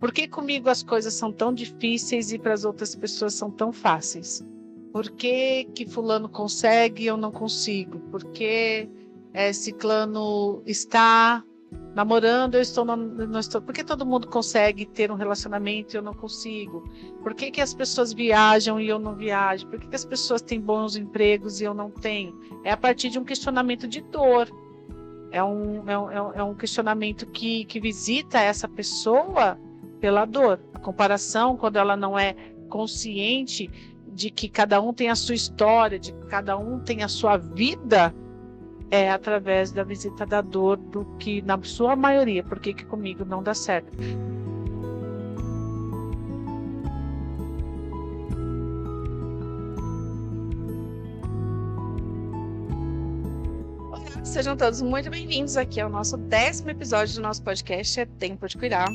Por que comigo as coisas são tão difíceis e para as outras pessoas são tão fáceis? Por que fulano consegue e eu não consigo? Por que ciclano está namorando, eu estou não estou? Por que todo mundo consegue ter um relacionamento e eu não consigo? Por que as pessoas viajam e eu não viajo? Por que as pessoas têm bons empregos e eu não tenho? É a partir de um questionamento de dor. É um questionamento que visita essa pessoa pela dor. A comparação, quando ela não é consciente de que cada um tem a sua história, de que cada um tem a sua vida, é através da visita da dor, do que, na sua maioria, por que comigo não dá certo? Sejam todos muito bem-vindos aqui ao nosso 10º episódio do nosso podcast, É Tempo de Cuidar.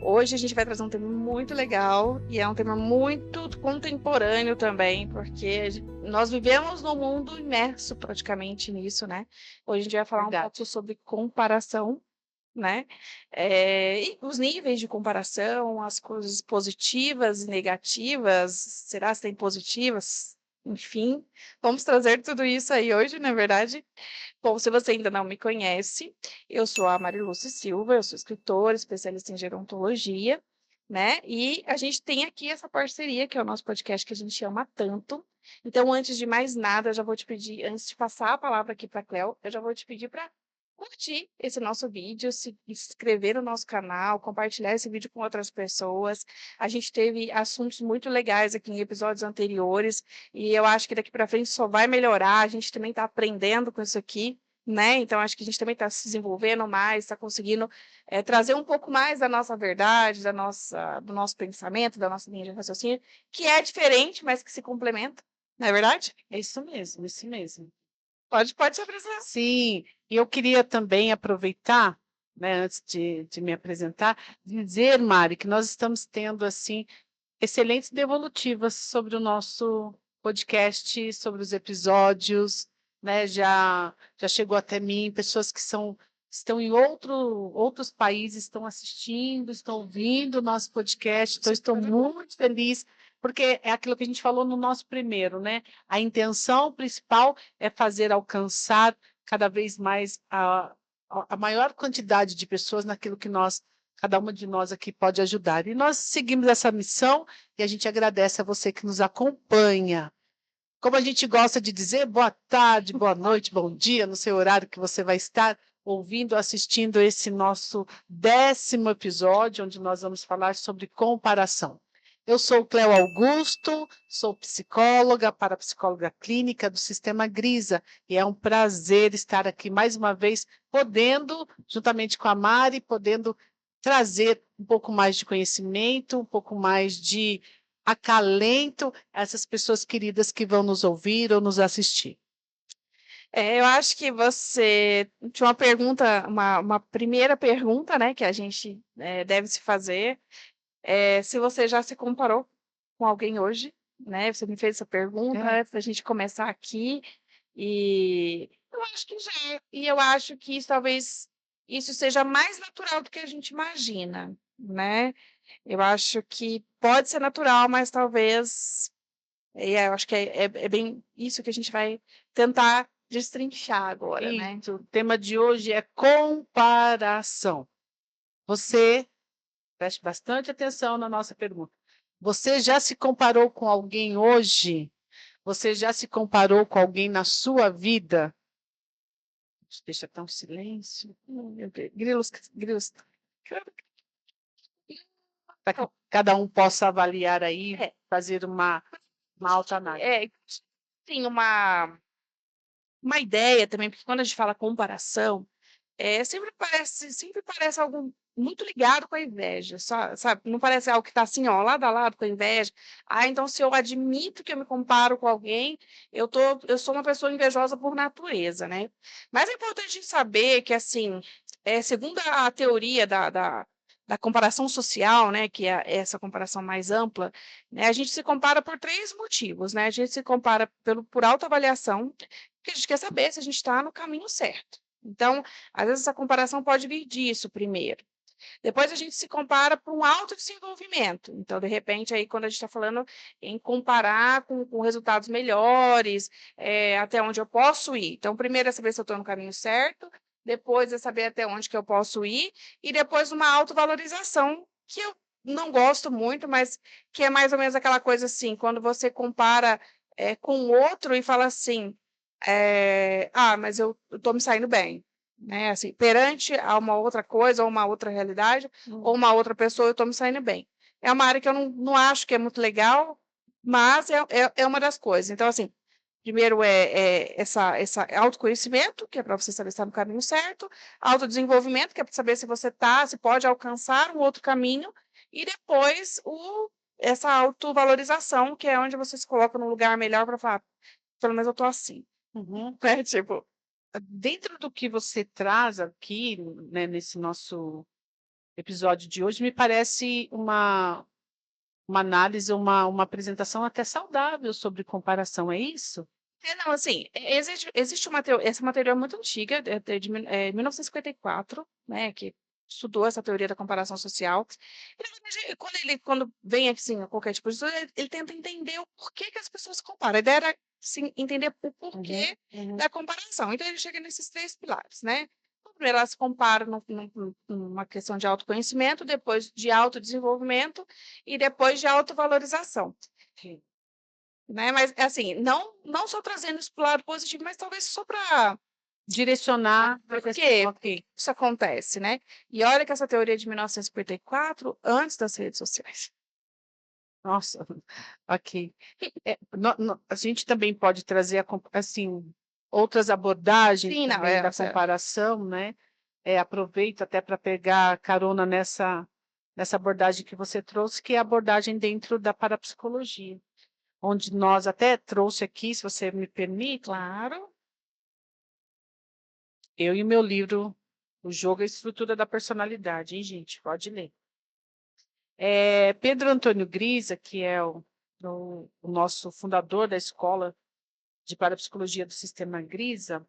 Hoje a gente vai trazer um tema muito legal e é um tema muito contemporâneo também, porque nós vivemos num mundo imerso praticamente nisso, né? Hoje a gente vai falar um pouco sobre comparação, né? E os níveis de comparação, as coisas positivas e negativas, será que tem positivas? Enfim, vamos trazer tudo isso aí hoje, na verdade. Bom, se você ainda não me conhece, eu sou a Mariluce Silva, eu sou escritora, especialista em gerontologia, né? E a gente tem aqui essa parceria, que é o nosso podcast que a gente ama tanto. Então, antes de mais nada, eu já vou te pedir, antes de passar a palavra aqui para a Cléo, eu já vou te pedir para curtir esse nosso vídeo, se inscrever no nosso canal, compartilhar esse vídeo com outras pessoas. A gente teve assuntos muito legais aqui em episódios anteriores e eu acho que daqui para frente só vai melhorar. A gente também está aprendendo com isso aqui, né? Então acho que a gente também está se desenvolvendo mais, está conseguindo trazer um pouco mais da nossa verdade, do nosso pensamento, da nossa linha de raciocínio, que é diferente, mas que se complementa, não é verdade? É isso mesmo, isso mesmo. Pode se apresentar. Sim, e eu queria também aproveitar, né, antes de me apresentar, dizer, Mari, que nós estamos tendo assim excelentes devolutivas sobre o nosso podcast, sobre os episódios, né? Já chegou até mim pessoas que estão em outros países, estão assistindo, estão ouvindo o nosso podcast, então estou muito feliz, porque é aquilo que a gente falou no nosso primeiro, né? A intenção principal é fazer alcançar cada vez mais a maior quantidade de pessoas naquilo que cada uma de nós aqui pode ajudar. E nós seguimos essa missão e a gente agradece a você que nos acompanha. Como a gente gosta de dizer, boa tarde, boa noite, bom dia, no seu horário que você vai estar ouvindo, assistindo esse nosso 10º episódio, onde nós vamos falar sobre comparação. Eu sou Cléo Augusto, sou psicóloga, parapsicóloga clínica do Sistema Grisa, e é um prazer estar aqui mais uma vez, podendo, juntamente com a Mari, podendo trazer um pouco mais de conhecimento, um pouco mais de acalento a essas pessoas queridas que vão nos ouvir ou nos assistir. Eu acho que você tinha uma pergunta, uma primeira pergunta, né, que a gente deve se fazer, se você já se comparou com alguém hoje, né? Você me fez essa pergunta antes da gente começar aqui, e eu acho que já. E eu acho que talvez isso seja mais natural do que a gente imagina, né? Eu acho que pode ser natural, mas talvez. Eu acho que é bem isso que a gente vai tentar destrinchar agora, né? O tema de hoje é comparação. Você, preste bastante atenção na nossa pergunta. Você já se comparou com alguém hoje? Você já se comparou com alguém na sua vida? Deixa até um silêncio. Grilos, grilos. Para que cada um possa avaliar aí, fazer uma autoanálise. Sim, uma ideia também, porque quando a gente fala comparação, sempre parece algo muito ligado com a inveja, sabe? Não parece algo que está assim, ó, lado a lado com a inveja. Então se eu admito que eu me comparo com alguém, eu sou uma pessoa invejosa por natureza, né? Mas é importante a gente saber que, assim, segundo a teoria da comparação social, né, que é essa comparação mais ampla, né, a gente se compara por 3 motivos, né? A gente se compara por autoavaliação, porque a gente quer saber se a gente está no caminho certo. Então, às vezes, essa comparação pode vir disso primeiro. Depois a gente se compara para um autodesenvolvimento. Então, de repente, aí quando a gente está falando em comparar com resultados melhores, até onde eu posso ir. Então, primeiro é saber se eu estou no caminho certo, depois é saber até onde que eu posso ir, e depois uma autovalorização, que eu não gosto muito, mas que é mais ou menos aquela coisa assim, quando você compara com o outro e fala assim, mas eu estou me saindo bem. Né, assim, perante a uma outra coisa, ou uma outra realidade, ou uma outra pessoa, eu estou me saindo bem. É uma área que eu não acho que é muito legal, mas é uma das coisas. Então, assim, primeiro essa autoconhecimento, que é para você saber se está no caminho certo, autodesenvolvimento, que é para saber se pode alcançar um outro caminho, e depois essa autovalorização, que é onde você se coloca num lugar melhor para falar, pelo menos eu estou assim. Né? Tipo, Dentro do que você traz aqui, né, nesse nosso episódio de hoje, me parece uma análise, uma apresentação até saudável sobre comparação, é isso? Não, assim, existe essa é uma teoria muito antiga, de 1954, né, que estudou essa teoria da comparação social. E, na verdade, quando vem assim, qualquer tipo de estudo, ele tenta entender o porquê que as pessoas se comparam. A ideia era assim, entender o porquê da comparação. Então, ele chega nesses três pilares, né? Então, primeiro, ela se compara numa questão de autoconhecimento, depois de autodesenvolvimento e depois de autovalorização. Sim. Né? Mas, assim, não só trazendo isso para o lado positivo, mas talvez só para Direcionar para por que quê ok. isso acontece, né? E olha que essa teoria é de 1954, antes das redes sociais. Nossa, ok. A gente também pode trazer, assim, outras abordagens Sim, não, também da comparação, né? Aproveito até para pegar carona nessa abordagem que você trouxe, que é a abordagem dentro da parapsicologia, onde nós até trouxe aqui, se você me permite, claro. eu e o meu livro, O Jogo e a Estrutura da Personalidade, hein, gente? Pode ler. Pedro Antônio Grisa, que é o nosso fundador da Escola de Parapsicologia do Sistema Grisa,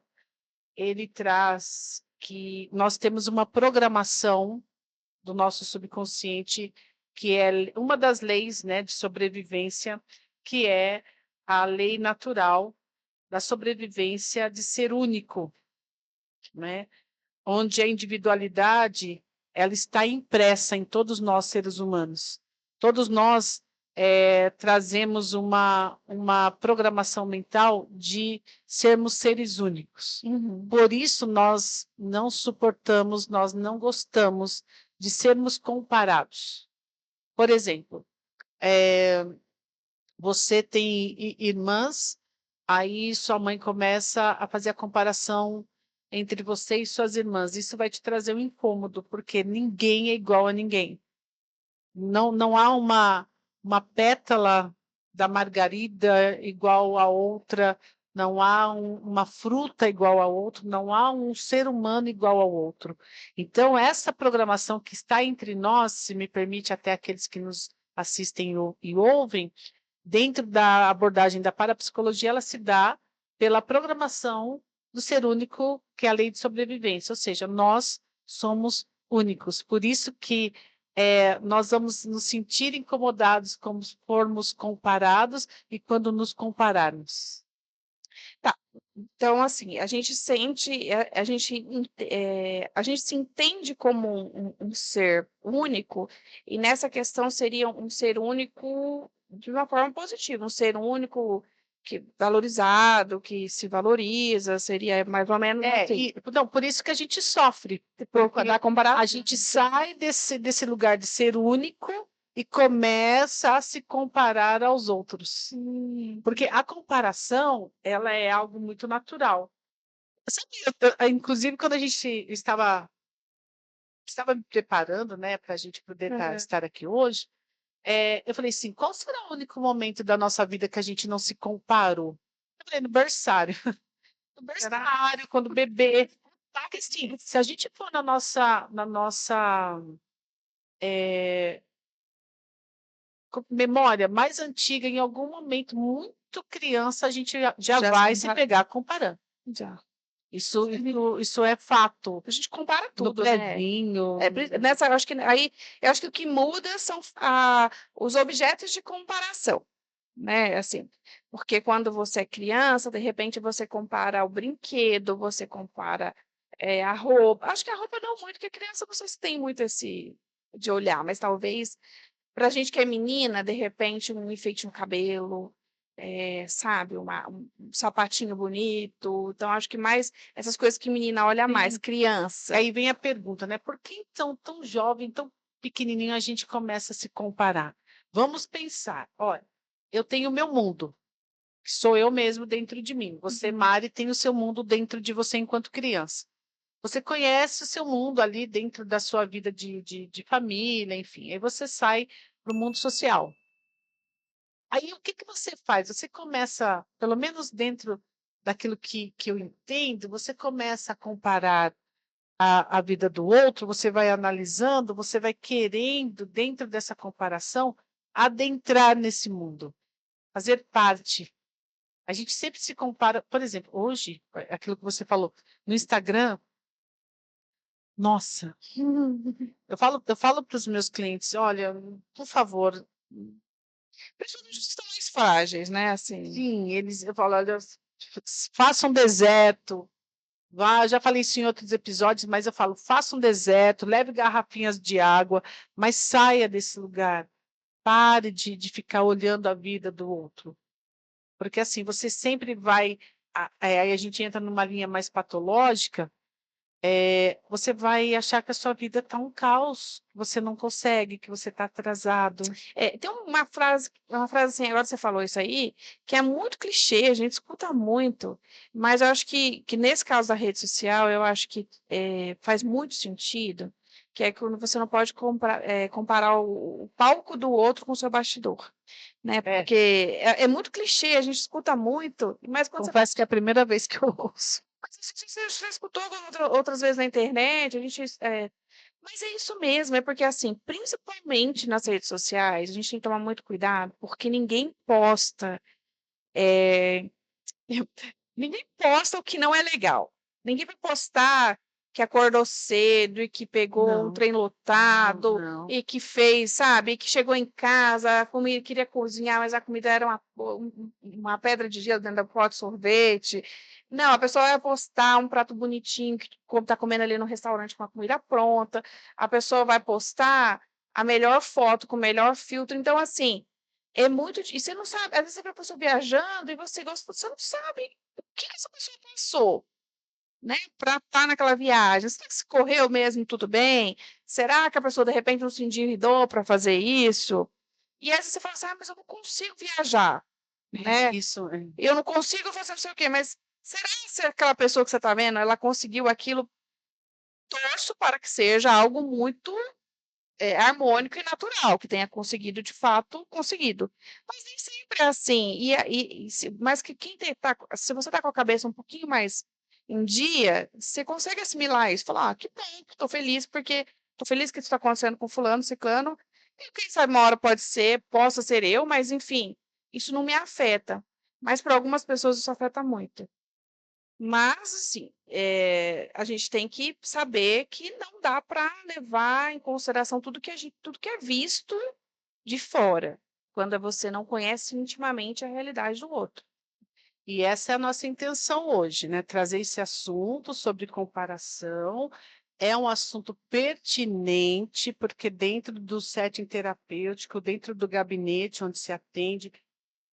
ele traz que nós temos uma programação do nosso subconsciente, que é uma das leis, né, de sobrevivência, que é a lei natural da sobrevivência de ser único, né? Onde a individualidade ela está impressa em todos nós, seres humanos. Todos nós trazemos uma programação mental de sermos seres únicos. Por isso, nós não suportamos, nós não gostamos de sermos comparados. Por exemplo, você tem irmãs, aí sua mãe começa a fazer a comparação entre você e suas irmãs. Isso vai te trazer um incômodo, porque ninguém é igual a ninguém. Não há uma pétala da margarida igual a outra, não há uma fruta igual a outro, não há um ser humano igual ao outro. Então, essa programação que está entre nós, se me permite, até aqueles que nos assistem e ouvem, dentro da abordagem da parapsicologia, ela se dá pela programação do ser único, que é a lei de sobrevivência, ou seja, nós somos únicos. Por isso que nós vamos nos sentir incomodados quando formos comparados e quando nos compararmos. Tá. Então, assim, a gente sente, a gente se entende como um ser único, e nessa questão seria um ser único de uma forma positiva, um ser único que valorizado, que se valoriza, seria mais ou menos assim. Não, por isso que a gente sofre, Da comparação. a gente sai desse lugar de ser único e começa a se comparar aos outros. Porque a comparação, ela é algo muito natural. Sabe, inclusive, quando a gente estava me preparando, né, para a gente poder estar aqui hoje, eu falei assim, qual será o único momento da nossa vida que a gente não se comparou? Eu falei, no berçário. No berçário, quando bebê. Tá, que assim, se a gente for na nossa memória mais antiga, em algum momento, muito criança, a gente já vai se pegar comparando. Já. Isso é fato. A gente compara No tudo, né? prezinho. Eu acho que aí, eu acho que o que muda são os objetos de comparação, né? Assim, porque quando você é criança, de repente você compara o brinquedo, você compara a roupa. Acho que a roupa não muito, porque criança não sei se tem muito esse de olhar, mas talvez para a gente que é menina, de repente, um enfeite no cabelo, sabe, um sapatinho bonito. Então, acho que mais essas coisas que menina olha mais, Sim. criança. Aí vem a pergunta, né? Por que então tão jovem, tão pequenininho a gente começa a se comparar? Vamos pensar, olha, eu tenho o meu mundo, que sou eu mesmo dentro de mim. Você, Uhum. Mari, tem o seu mundo dentro de você enquanto criança. Você conhece o seu mundo ali dentro da sua vida de família, enfim. Aí você sai para o mundo social. Aí o que que você faz? Você começa, pelo menos dentro daquilo que eu entendo, você começa a comparar a vida do outro, você vai analisando, você vai querendo, dentro dessa comparação, adentrar nesse mundo, fazer parte. A gente sempre se compara, por exemplo, hoje, aquilo que você falou, no Instagram, nossa, eu falo para os meus clientes, olha, por favor, Principalmente os que estão mais frágeis, né? Assim. sim, eu falo, olha, faça um deserto, já falei isso em outros episódios, mas eu falo, faça um deserto, leve garrafinhas de água, mas saia desse lugar. Pare de ficar olhando a vida do outro. Porque assim, você sempre vai. Aí a gente entra numa linha mais patológica, você vai achar que a sua vida está um caos, que você não consegue, que você está atrasado. Tem uma frase assim, agora você falou isso aí, que é muito clichê, a gente escuta muito, mas eu acho que nesse caso da rede social, eu acho que faz muito sentido, que é quando você não pode comparar o palco do outro com o seu bastidor, né? É, Porque é muito clichê, a gente escuta muito, mas quando você confesso que é a primeira vez que eu ouço. mas a gente já escutou outras vezes na internet, mas é isso mesmo, é porque assim, principalmente nas redes sociais, a gente tem que tomar muito cuidado, porque eh, ninguém posta o que não é legal. Ninguém vai postar que acordou cedo e que pegou um Não, trem lotado não. e que fez, sabe, e que chegou em casa, queria cozinhar, mas a comida era uma pedra de gelo dentro do pote de sorvete. Não, a pessoa vai postar um prato bonitinho que está comendo ali no restaurante com a comida pronta. A pessoa vai postar a melhor foto com o melhor filtro. Então, assim, é muito. E você não sabe, às vezes você vê a pessoa viajando e você gosta, você não sabe o que essa pessoa passou, né, para estar naquela viagem. Será que se correu mesmo tudo bem? Será que a pessoa de repente não se endividou para fazer isso? E aí você fala assim: "Ah, mas eu não consigo viajar, né? Isso, Eu não consigo fazer não sei o quê", mas será se aquela pessoa que você está vendo, ela conseguiu aquilo? Torço para que seja algo muito harmônico e natural, que tenha conseguido de fato conseguido. Mas nem sempre é assim. Mas que se você está com a cabeça um pouquinho mais em dia, você consegue assimilar isso, falar, que bom, estou feliz, porque estou feliz que isso está acontecendo com fulano, ciclano, e quem sabe uma hora possa ser eu, mas enfim, isso não me afeta. Mas para algumas pessoas isso afeta muito. Mas, assim, a gente tem que saber que não dá para levar em consideração tudo que é visto de fora, quando você não conhece intimamente a realidade do outro. e essa é a nossa intenção hoje, né? Trazer esse assunto sobre comparação. É um assunto pertinente, porque dentro do setting terapêutico, dentro do gabinete onde se atende,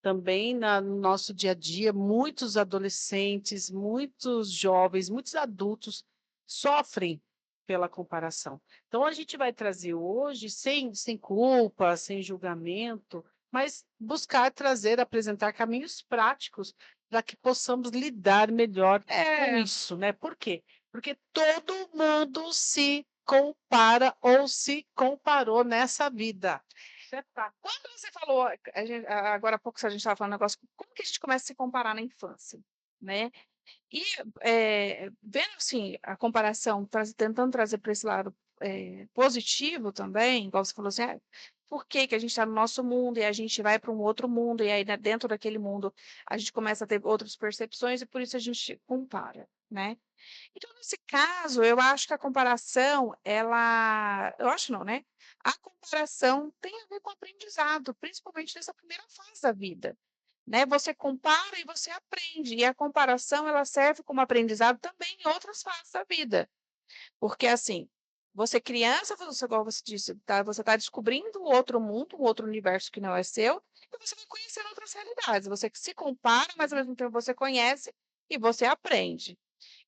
também no nosso dia a dia, muitos adolescentes, muitos jovens, muitos adultos sofrem pela comparação. Então, a gente vai trazer hoje, sem culpa, sem julgamento, mas buscar trazer, apresentar caminhos práticos para que possamos lidar melhor com É, isso, né? Por quê? Porque todo mundo se compara ou se comparou nessa vida. Isso é fato. quando você falou, agora há pouco a gente estava falando um negócio, como que a gente começa a se comparar na infância, né? E, vendo, assim, a comparação, tentando trazer para esse lado, positivo também, igual você falou assim: por que que a gente está no nosso mundo e a gente vai para um outro mundo, e aí, né, dentro daquele mundo a gente começa a ter outras percepções e por isso a gente compara, né? Então, nesse caso, eu acho que a comparação, eu acho não, né? A comparação tem a ver com aprendizado, principalmente nessa primeira fase da vida, né? Você compara e você aprende, e a comparação ela serve como aprendizado também em outras fases da vida, porque assim, você criança, você, igual você disse, tá, você está descobrindo outro mundo, um outro universo que não é seu, e você vai conhecendo outras realidades. Você se compara, mas ao mesmo tempo você conhece e você aprende.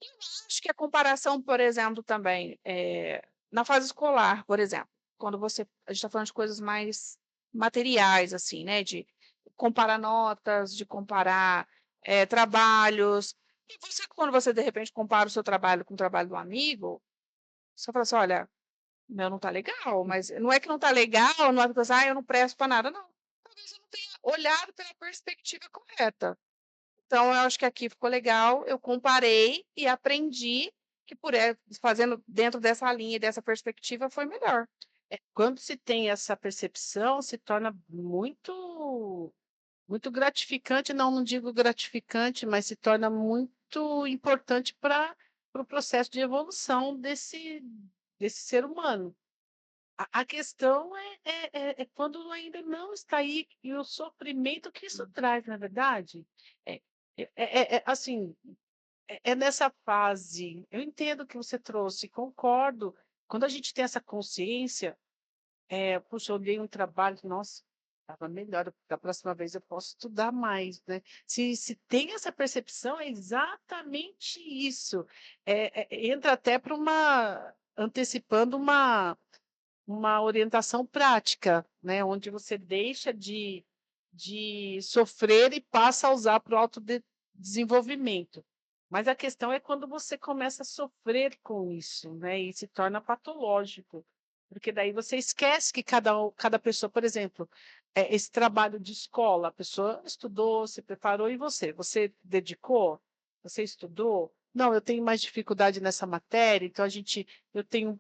E eu acho que a comparação, por exemplo, também, na fase escolar, por exemplo, quando a gente está falando de coisas mais materiais, assim, né? De comparar notas, de comparar trabalhos. E você, quando você, de repente, compara o seu trabalho com o trabalho do amigo, você fala assim, olha, o meu não está legal, mas não é que não está legal, não é que você, eu não presto para nada, não. Talvez eu não tenha olhado pela perspectiva correta. Então, eu acho que aqui ficou legal, eu comparei e aprendi que fazendo dentro dessa linha e dessa perspectiva foi melhor. Quando se tem essa percepção, se torna muito gratificante, não digo gratificante, mas se torna muito importante para o processo de evolução desse ser humano. A questão é quando ainda não está aí e o sofrimento que isso traz, não é verdade? É assim, é nessa fase eu entendo o que você trouxe, concordo. Quando a gente tem essa consciência, puxa, eu olhei um trabalho, nossa, estava melhor, da próxima vez eu posso estudar mais, né. Se tem essa percepção, é exatamente isso. Entra até para uma antecipando uma orientação prática, né, onde você deixa de sofrer e passa a usar para o autodesenvolvimento. Mas a questão é quando você começa a sofrer com isso, né, e se torna patológico, porque daí você esquece que cada pessoa, por exemplo, esse trabalho de escola, a pessoa estudou, se preparou e você? Você dedicou? Você estudou? Não, eu tenho mais dificuldade nessa matéria, então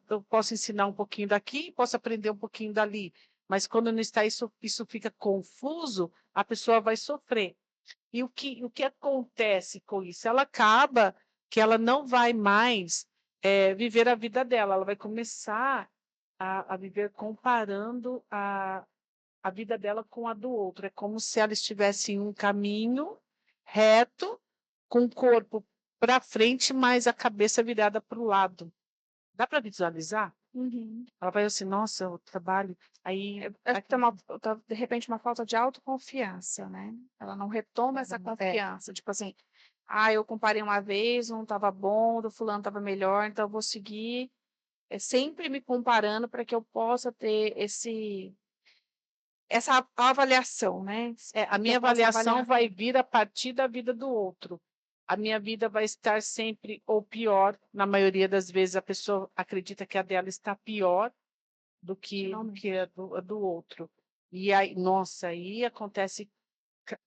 eu posso ensinar um pouquinho daqui, posso aprender um pouquinho dali, mas quando não está isso fica confuso, a pessoa vai sofrer. E o que acontece com isso? Ela acaba que ela não vai mais, viver a vida dela, ela vai começar a viver comparando a vida dela com a do outro. É como se ela estivesse em um caminho reto, com o corpo para frente, mas a cabeça virada para o lado. Dá para visualizar? Uhum. Ela vai assim: "Nossa, o trabalho", aí Acho que de repente, uma falta de autoconfiança, né? Ela não retoma essa confiança, tipo assim, eu comparei uma vez, não estava bom, do fulano estava melhor, então eu vou seguir, sempre me comparando para que eu possa ter essa avaliação, né? a Que eu minha possa avaliação avaliar. vai vir a partir da vida do outro. A minha vida vai estar sempre ou pior, na maioria das vezes a pessoa acredita que a dela está pior do que a do outro. E aí, nossa, aí acontece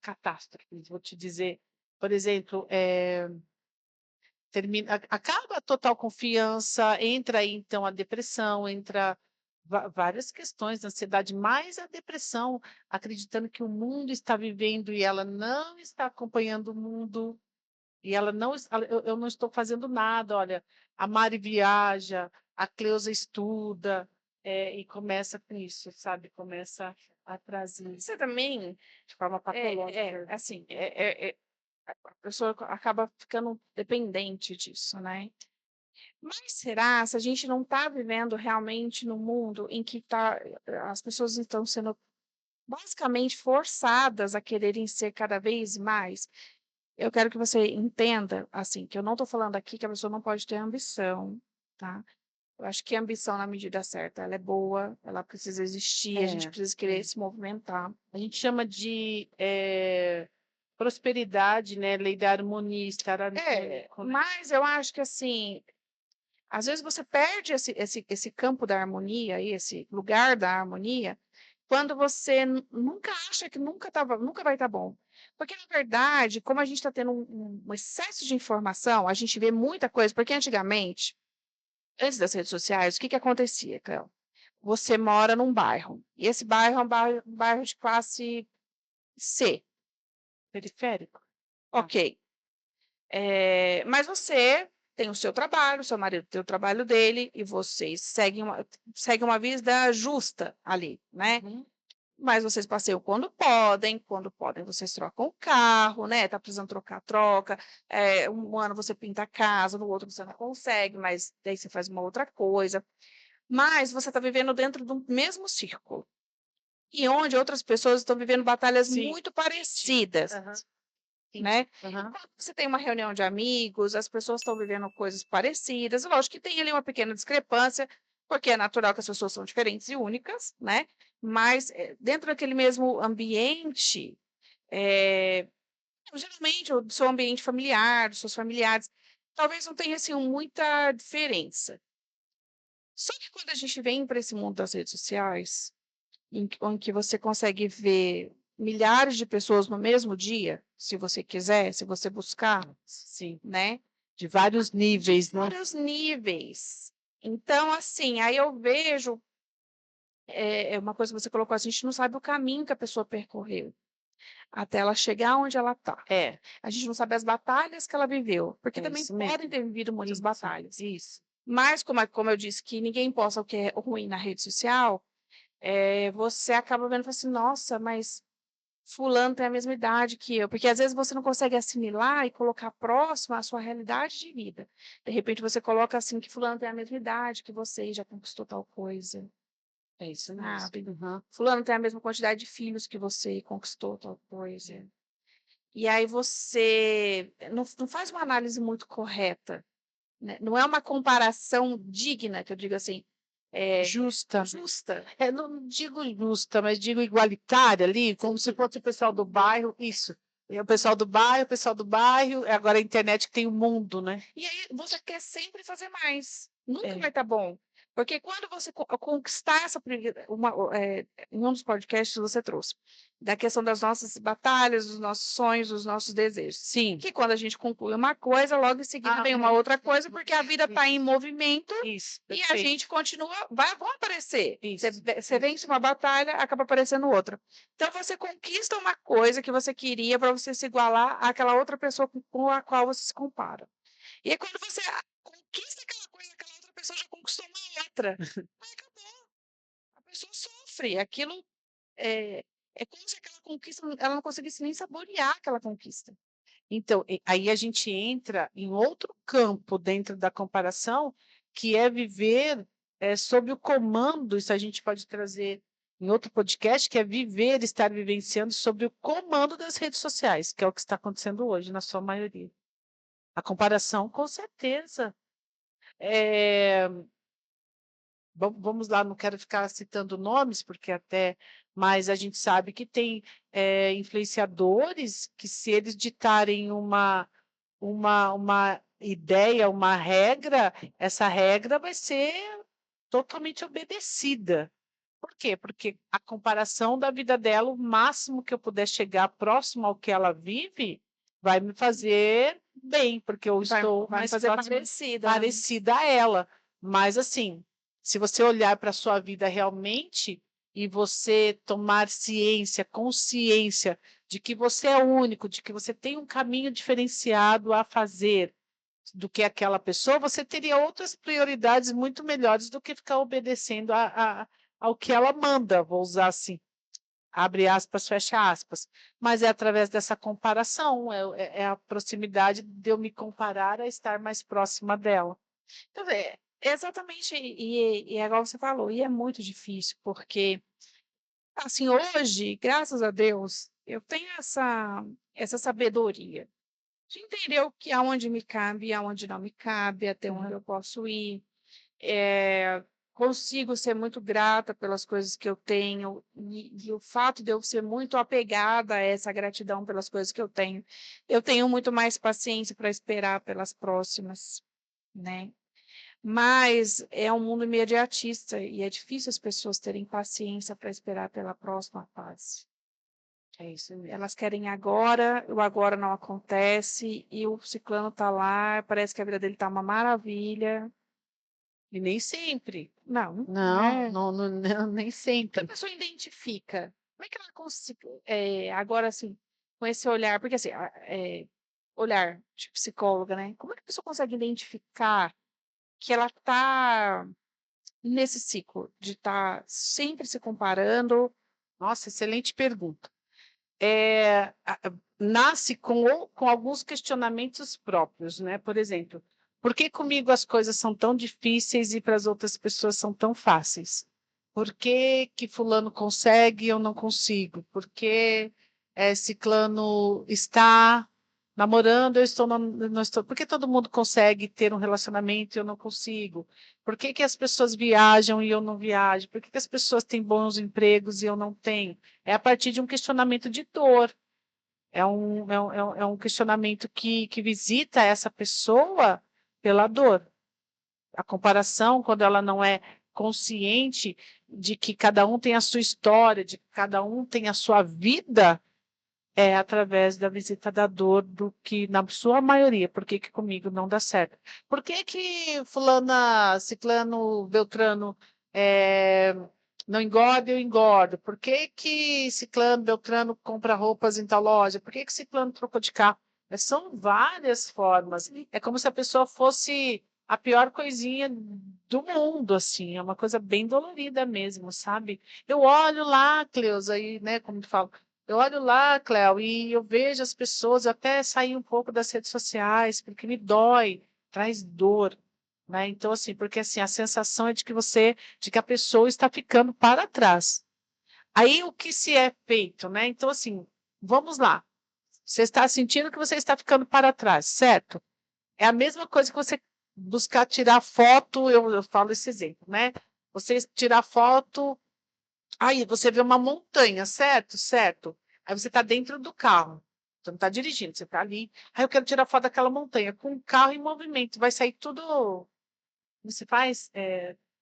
catástrofes, vou te dizer. Por exemplo, acaba a total confiança, entra aí então a depressão, entra várias questões, ansiedade, mais a depressão, acreditando que o mundo está vivendo e ela não está acompanhando o mundo, e ela não es eu não estou fazendo nada, olha, a Mari viaja, a Cleusa estuda, e começa com isso, sabe, começa a trazer Você também, de forma patológica. assim, a pessoa acaba ficando dependente disso, né? Mas será se a gente não está vivendo realmente num mundo em que as pessoas estão sendo basicamente forçadas a quererem ser cada vez mais? Eu quero que você entenda, assim, que eu não estou falando aqui que a pessoa não pode ter ambição, tá? Eu acho que a ambição, na medida certa, ela é boa, ela precisa existir, a gente É. precisa querer se movimentar. A gente chama de, prosperidade, né, lei da harmonia, estar harmônico, né. Mas eu acho que, assim, às vezes você perde esse campo da harmonia aí, esse lugar da harmonia, quando você nunca acha que nunca vai estar bom. Porque, na verdade, como a gente está tendo um excesso de informação, a gente vê muita coisa, porque antigamente, antes das redes sociais, o que que acontecia, Cléo? você mora num bairro, e esse bairro é um bairro de classe C, Periférico. ok. Mas você tem o seu trabalho, o seu marido tem o trabalho dele, e vocês seguem uma vida justa ali, né? Uhum. Mas vocês passeiam quando podem vocês trocam o carro, né? Tá precisando trocar, troca. Um ano você pinta a casa, no outro você não consegue, mas daí você faz uma outra coisa. Mas você está vivendo dentro do mesmo círculo. E onde outras pessoas estão vivendo batalhas Sim. muito parecidas, Aham. Sim. né? Aham. Quando você tem uma reunião de amigos, as pessoas estão vivendo coisas parecidas. Lógico que tem ali uma pequena discrepância, porque é natural que as pessoas são diferentes e únicas, né? Mas dentro daquele mesmo ambiente, eh, geralmente o seu ambiente familiar, dos seus familiares, talvez não tenha assim muita diferença. Só que quando a gente vem para esse mundo das redes sociais, em que você consegue ver milhares de pessoas no mesmo dia, se você quiser, se você buscar, Sim. né? De vários níveis, né? Vários níveis. Então, assim, aí eu vejo, é uma coisa que você colocou, a gente não sabe o caminho que a pessoa percorreu até ela chegar onde ela está. É, A gente não sabe as batalhas que ela viveu, porque é também isso mesmo. podem ter vivido muitas Isso, batalhas. isso. Mas, como eu disse, que ninguém posta o que é ruim na rede social, você acaba vendo e fala assim, nossa, mas fulano tem a mesma idade que eu, porque às vezes você não consegue assimilar e colocar próximo à sua realidade de vida. De repente você coloca assim que fulano tem a mesma idade que você e já conquistou tal coisa, É isso mesmo. sabe? Uhum. Fulano tem a mesma quantidade de filhos que você e conquistou tal coisa. E aí você não faz uma análise muito correta, né? Não é uma comparação digna, que eu digo assim, Justa. justa. Não digo justa, mas digo igualitária ali, como se fosse o pessoal do bairro, isso. E o pessoal do bairro, agora a internet que tem o mundo, né? E aí você quer sempre fazer mais. Nunca É. vai estar bom. Porque quando você conquistar essa. Em um dos podcasts você trouxe da questão das nossas batalhas, dos nossos sonhos, dos nossos desejos. Sim. Que quando a gente conclui uma coisa, logo em seguida vem uma outra coisa, porque a vida está em movimento Isso, e a perfeito. gente continua. Vão aparecer. Isso. Você vence uma batalha, acaba aparecendo outra. Então você conquista uma coisa que você queria para você se igualar àquela outra pessoa com a qual você se compara. E aí, quando você conquista aquela coisa, aquela outra pessoa já conquistou uma outra. Aí acabou. A pessoa sofre. Aquilo é como se aquela conquista, ela não conseguisse nem saborear aquela conquista. Então, aí a gente entra em outro campo dentro da comparação, que é viver sob o comando, isso a gente pode trazer em outro podcast, que é viver, estar vivenciando sob o comando das redes sociais, que é o que está acontecendo hoje, na sua maioria. A comparação, com certeza. Eh, vamos lá, não quero ficar citando nomes, porque até mas a gente sabe que tem influenciadores que, se eles ditarem uma ideia, uma regra, essa regra vai ser totalmente obedecida. Por quê? Porque a comparação da vida dela, o máximo que eu puder chegar próximo ao que ela vive, vai me fazer bem, porque eu estou Vai mais fazer próxima, parecida. parecida a ela. Mas assim, se você olhar para a sua vida realmente e você tomar ciência, consciência de que você é único, de que você tem um caminho diferenciado a fazer do que aquela pessoa, você teria outras prioridades muito melhores do que ficar obedecendo ao que ela manda, vou usar assim, abre aspas, fecha aspas. Mas é através dessa comparação, é a proximidade de eu me comparar a estar mais próxima dela. Então, exatamente, e é igual você falou, e é muito difícil, porque, assim, hoje, graças a Deus, eu tenho essa sabedoria de entender o que aonde me cabe e aonde não me cabe, até onde eu posso ir. Consigo ser muito grata pelas coisas que eu tenho, e o fato de eu ser muito apegada a essa gratidão pelas coisas que eu tenho muito mais paciência para esperar pelas próximas, né? Mas é um mundo imediatista e é difícil as pessoas terem paciência para esperar pela próxima fase. É isso mesmo. Elas querem agora, o agora não acontece e o ciclano está lá, parece que a vida dele está uma maravilha. E nem sempre. Não, Não, nem que a sempre. pessoa identifica? Como é que ela consegue, agora assim, com esse olhar, porque assim, olhar de psicóloga, né? Como é que a pessoa consegue identificar que ela está nesse ciclo de estar sempre se comparando? Nossa, excelente pergunta. Nasce com alguns questionamentos próprios, né? Por exemplo, por que comigo as coisas são tão difíceis e para as outras pessoas são tão fáceis? Por que que fulano consegue e eu não consigo? Por que ciclano está namorando, eu estou não estou? Por que todo mundo consegue ter um relacionamento e eu não consigo? Por que que as pessoas viajam e eu não viajo? Por que que as pessoas têm bons empregos e eu não tenho? É a partir de um questionamento de dor. É um questionamento que visita essa pessoa pela dor. A comparação, quando ela não é consciente de que cada um tem a sua história, de que cada um tem a sua vida, é através da visita da dor, do que, na sua maioria, por que que comigo não dá certo? Por que que fulana, ciclano, beltrano não engorda, eu engordo? Por que que ciclano, beltrano compra roupas em tal loja? Por que que ciclano trocou de carro? São várias formas. É como se a pessoa fosse a pior coisinha do mundo, assim. É uma coisa bem dolorida mesmo, sabe? Eu olho lá, Cleusa, aí, né, como tu fala, eu olho lá, Cléo, e eu vejo as pessoas, eu até sair um pouco das redes sociais, porque me dói, traz dor, né? Então, assim, porque assim, a sensação é de que a pessoa está ficando para trás. Aí o que se é feito, né? Então, assim, vamos lá. Você está sentindo que você está ficando para trás, certo? É a mesma coisa que você buscar tirar foto, eu falo esse exemplo, né? Você tirar foto. Aí você vê uma montanha, certo? Certo. Aí você está dentro do carro. Você não está dirigindo, você está ali. Aí eu quero tirar foto daquela montanha com o carro em movimento. Vai sair tudo. Como se faz?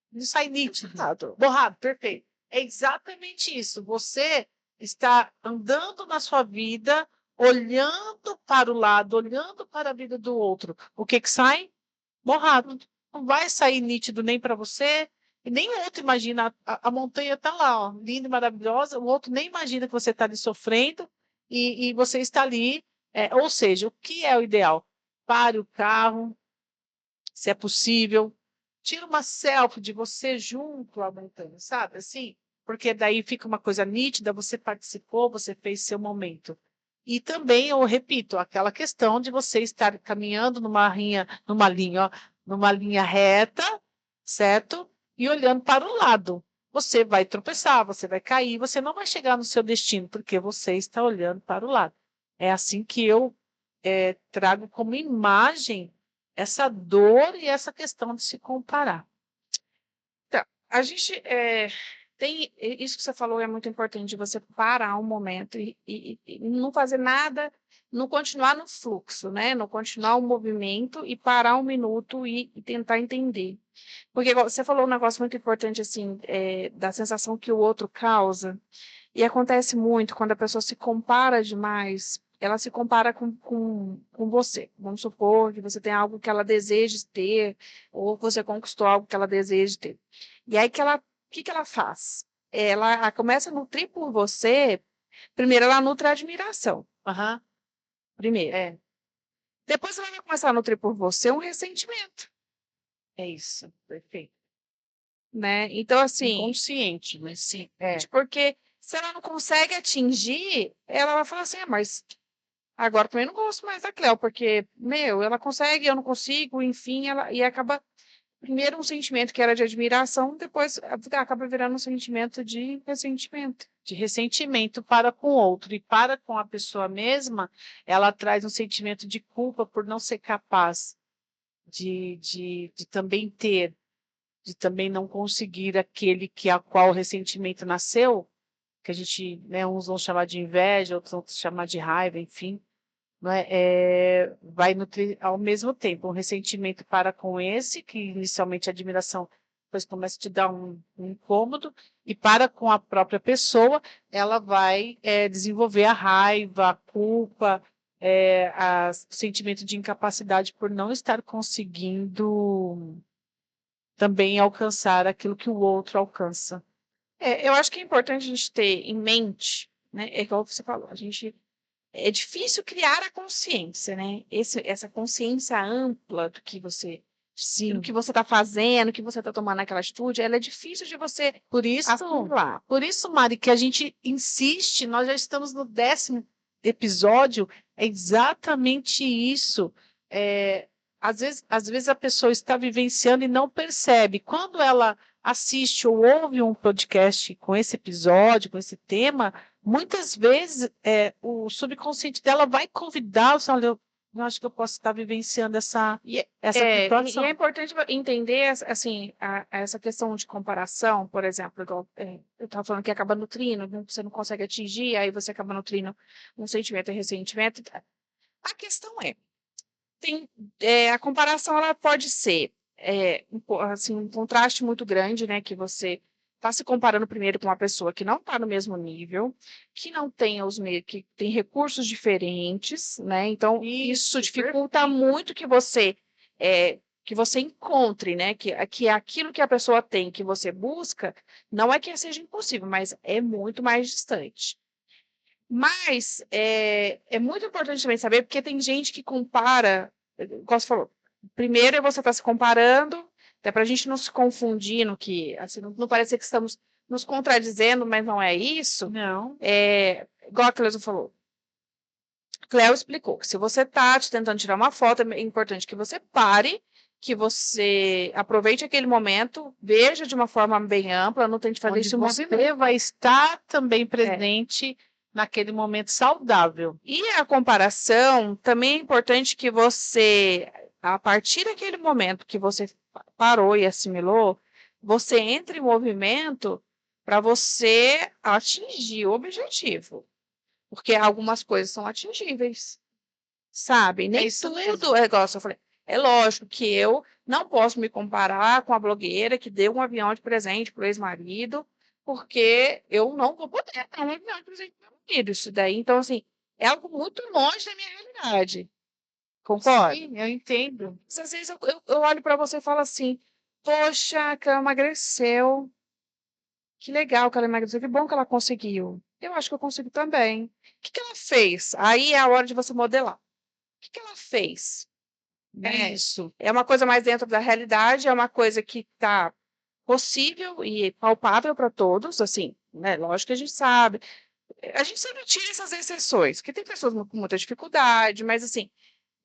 Não sai nítido. Borrado, perfeito. É exatamente isso. Você está andando na sua vida, olhando para o lado, olhando para a vida do outro. O que que sai? Borrado. Não vai sair nítido nem para você, e nem o outro imagina. A montanha está lá, ó, linda e maravilhosa, o outro nem imagina que você está ali sofrendo e você está ali. Ou seja, o que é o ideal? Pare o carro, se é possível, tira uma selfie de você junto à montanha, sabe? Assim, porque daí fica uma coisa nítida, você participou, você fez seu momento. E também, eu repito, aquela questão de você estar caminhando numa linha reta, certo? E olhando para o lado. Você vai tropeçar, você vai cair, você não vai chegar no seu destino, porque você está olhando para o lado. É assim que eu trago como imagem essa dor e essa questão de se comparar. Então, a gente tem isso que você falou é muito importante, de você parar um momento e não fazer nada, não continuar no fluxo, né? Não continuar o movimento e parar um minuto e tentar entender. Porque você falou um negócio muito importante, assim, da sensação que o outro causa. E acontece muito quando a pessoa se compara demais, ela se compara com você. Vamos supor que você tem algo que ela deseja ter, ou você conquistou algo que ela deseja ter. E aí o que que ela faz? Ela começa a nutrir por você, primeiro ela nutre a admiração, Aham, primeiro. é, Depois ela vai começar a nutrir por você um ressentimento, é isso, perfeito. né? Então, assim, Inconsciente, mas sim, porque se ela não consegue atingir, ela vai falar assim, mas agora também não gosto mais da Cleo, porque, meu, ela consegue, eu não consigo, enfim, e acaba, primeiro um sentimento que era de admiração, depois acaba virando um sentimento de ressentimento. de ressentimento para com o outro e para com a pessoa mesma, ela traz um sentimento de culpa por não ser capaz de também ter, de também não conseguir aquele que a qual o ressentimento nasceu, que a gente, né, uns vão chamar de inveja, outros vão chamar de raiva, enfim, não é? Vai nutrir ao mesmo tempo um ressentimento para com esse, que inicialmente a admiração depois começa a te dar um incômodo, e para com a própria pessoa, ela vai desenvolver a raiva, a culpa, o sentimento de incapacidade por não estar conseguindo também alcançar aquilo que o outro alcança. Eu acho que é importante a gente ter em mente, né? É igual você falou, é difícil criar a consciência, né? Essa consciência ampla do que você está fazendo, que você está tomando aquela atitude, ela é difícil de você assimilar. Por isso, Mari, que a gente insiste, nós já estamos no 10º episódio, é exatamente isso. Às vezes a pessoa está vivenciando e não percebe. Quando ela assiste ou ouve um podcast com esse episódio, com esse tema, muitas vezes o subconsciente dela vai convidar, eu acho que eu posso estar vivenciando essa situação. E é importante entender, assim, essa questão de comparação, por exemplo, eu estava falando que acaba nutrindo, você não consegue atingir, aí você acaba nutrindo um sentimento e ressentimento. A questão a comparação ela pode ser assim, um contraste muito grande, né, que você está se comparando primeiro com uma pessoa que não está no mesmo nível, que não tem que tem recursos diferentes, né? Então isso dificulta muito que você encontre, né? Que aquilo que a pessoa tem, que você busca, não é que seja impossível, mas é muito mais distante. Mas é muito importante também saber, porque tem gente que compara, como você falou, primeiro você está se comparando, até para a gente não se confundir no que, assim, não parecer que estamos nos contradizendo, mas não é isso. Não. Igual a Cleusa falou. Cleo explicou que se você está tentando tirar uma foto, é importante que você pare, que você aproveite aquele momento, veja de uma forma bem ampla, não tente fazer isso você vai estar também presente naquele momento saudável. E a comparação, também é importante que você, a partir daquele momento que você parou e assimilou, você entre em movimento para você atingir o objetivo. Porque algumas coisas são atingíveis, sabe? Nem tudo é igual eu falei. É lógico que eu não posso me comparar com a blogueira que deu um avião de presente para o ex-marido, porque eu não vou poder dar um avião de presente para o meu marido. Isso daí, então, assim, é algo muito longe da minha realidade. Concorda? Sim, eu entendo. Mas, às vezes eu olho para você e falo assim, poxa, que ela emagreceu. Que legal que ela emagreceu, que bom que ela conseguiu. Eu acho que eu consigo também. O que ela fez? Aí é a hora de você modelar. O que ela fez? Isso. É uma coisa mais dentro da realidade, é uma coisa que está possível e palpável para todos, assim, né? Lógico que a gente sabe. A gente sempre tira essas exceções, porque tem pessoas com muita dificuldade, mas assim,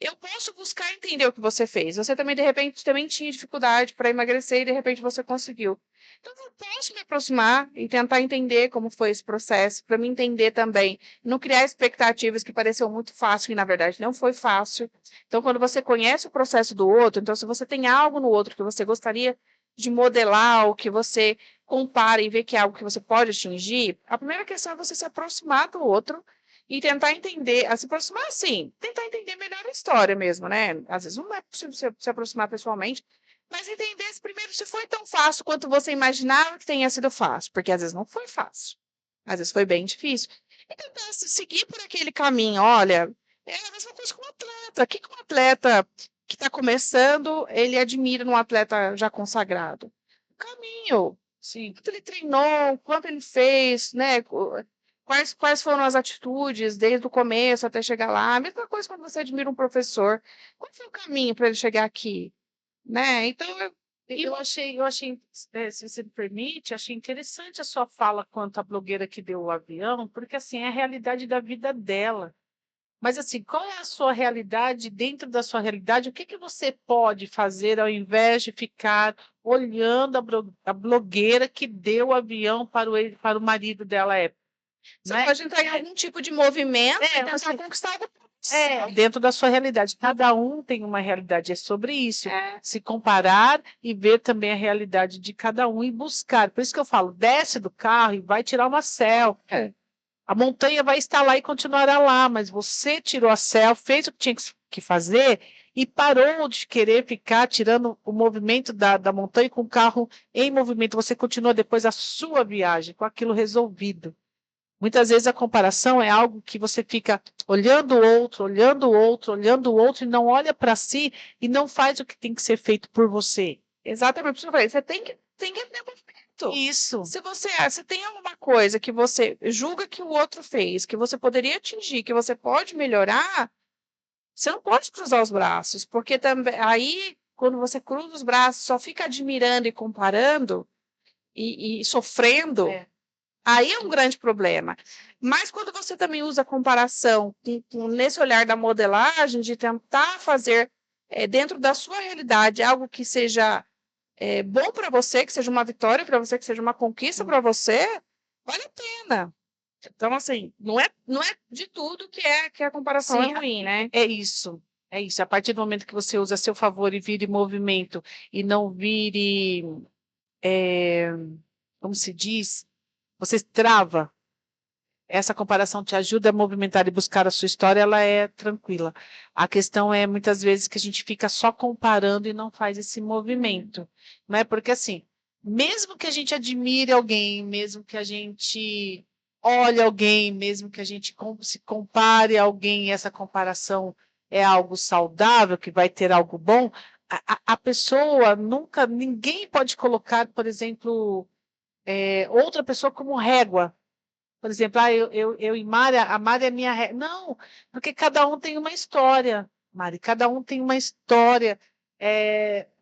eu posso buscar entender o que você fez. Você também, de repente, também tinha dificuldade para emagrecer e, de repente, você conseguiu. Então, eu posso me aproximar e tentar entender como foi esse processo, para me entender também. Não criar expectativas que pareceu muito fácil e, na verdade, não foi fácil. Então, quando você conhece o processo do outro, então, se você tem algo no outro que você gostaria de modelar, ou que você compara e vê que é algo que você pode atingir, a primeira questão é você se aproximar do outro e tentar entender, a se aproximar assim, tentar entender melhor a história mesmo, né? Às vezes não é possível se aproximar pessoalmente, mas entender primeiro se foi tão fácil quanto você imaginava que tenha sido fácil, porque às vezes não foi fácil, às vezes foi bem difícil. E tentar seguir por aquele caminho, olha, é a mesma coisa com um atleta. O que um atleta que está começando, ele admira num atleta já consagrado? O caminho, sim, quanto ele treinou, quanto ele fez, né? Quais foram as atitudes desde o começo até chegar lá? A mesma coisa quando você admira um professor. Qual foi o caminho para ele chegar aqui? Né? Então, eu achei, se você me permite, achei interessante a sua fala quanto à blogueira que deu o avião, porque assim, é a realidade da vida dela. Mas assim, qual é a sua realidade? Dentro da sua realidade, o que que você pode fazer ao invés de ficar olhando a blogueira que deu o avião para o marido dela? Você pode entrar em algum tipo de movimento e tentar conquistar algo. Dentro da sua realidade. Cada um tem uma realidade, é sobre isso. Se comparar e ver também a realidade de cada um e buscar. Por isso que eu falo, desce do carro e vai tirar uma selfie. A montanha vai estar lá e continuará lá, mas você tirou a selfie, fez o que tinha que fazer e parou de querer ficar tirando o movimento da montanha com o carro em movimento. Você continua depois a sua viagem com aquilo resolvido. Muitas vezes a comparação é algo que você fica olhando o outro, olhando o outro, olhando o outro e não olha para si e não faz o que tem que ser feito por você. Exatamente, por isso que eu falei, você tem que ter movimento. Isso. Se você tem alguma coisa que você julga que o outro fez, que você poderia atingir, que você pode melhorar, você não pode cruzar os braços, porque também aí, quando você cruza os braços, só fica admirando e comparando e sofrendo, É. aí é um grande problema. Mas quando você também usa a comparação nesse olhar da modelagem, de tentar fazer dentro da sua realidade algo que seja bom para você, que seja uma vitória para você, que seja uma conquista para você, vale a pena. Então, assim, não é de tudo que a comparação é Sim, ruim, né? é isso. É isso. A partir do momento que você usa a seu favor e vire movimento e não vire, como se diz, você trava. Essa comparação te ajuda a movimentar e buscar a sua história, ela é tranquila. A questão é muitas vezes que a gente fica só comparando e não faz esse movimento, não é? Porque assim, mesmo que a gente admire alguém, mesmo que a gente olhe alguém, mesmo que a gente se compare a alguém, e essa comparação é algo saudável, que vai ter algo bom, a pessoa nunca, ninguém pode colocar, por exemplo, outra pessoa como régua. Por exemplo, eu e Mari, a Mari é minha. Não, porque cada um tem uma história, Mari, cada um tem uma história.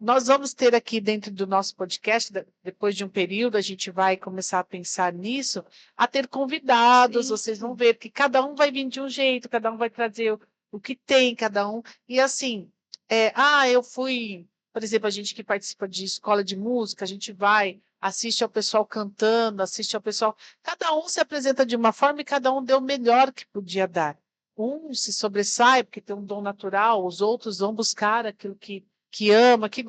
Nós vamos ter aqui dentro do nosso podcast, depois de um período, a gente vai começar a pensar nisso, a ter convidados, Sim. vocês vão ver que cada um vai vir de um jeito, cada um vai trazer o que tem, cada um. E assim, eu fui, por exemplo, a gente que participa de escola de música, a gente vai, assiste ao pessoal cantando, assiste ao pessoal. Cada um se apresenta de uma forma e cada um deu o melhor que podia dar. Um se sobressai porque tem um dom natural, os outros vão buscar aquilo que ama, que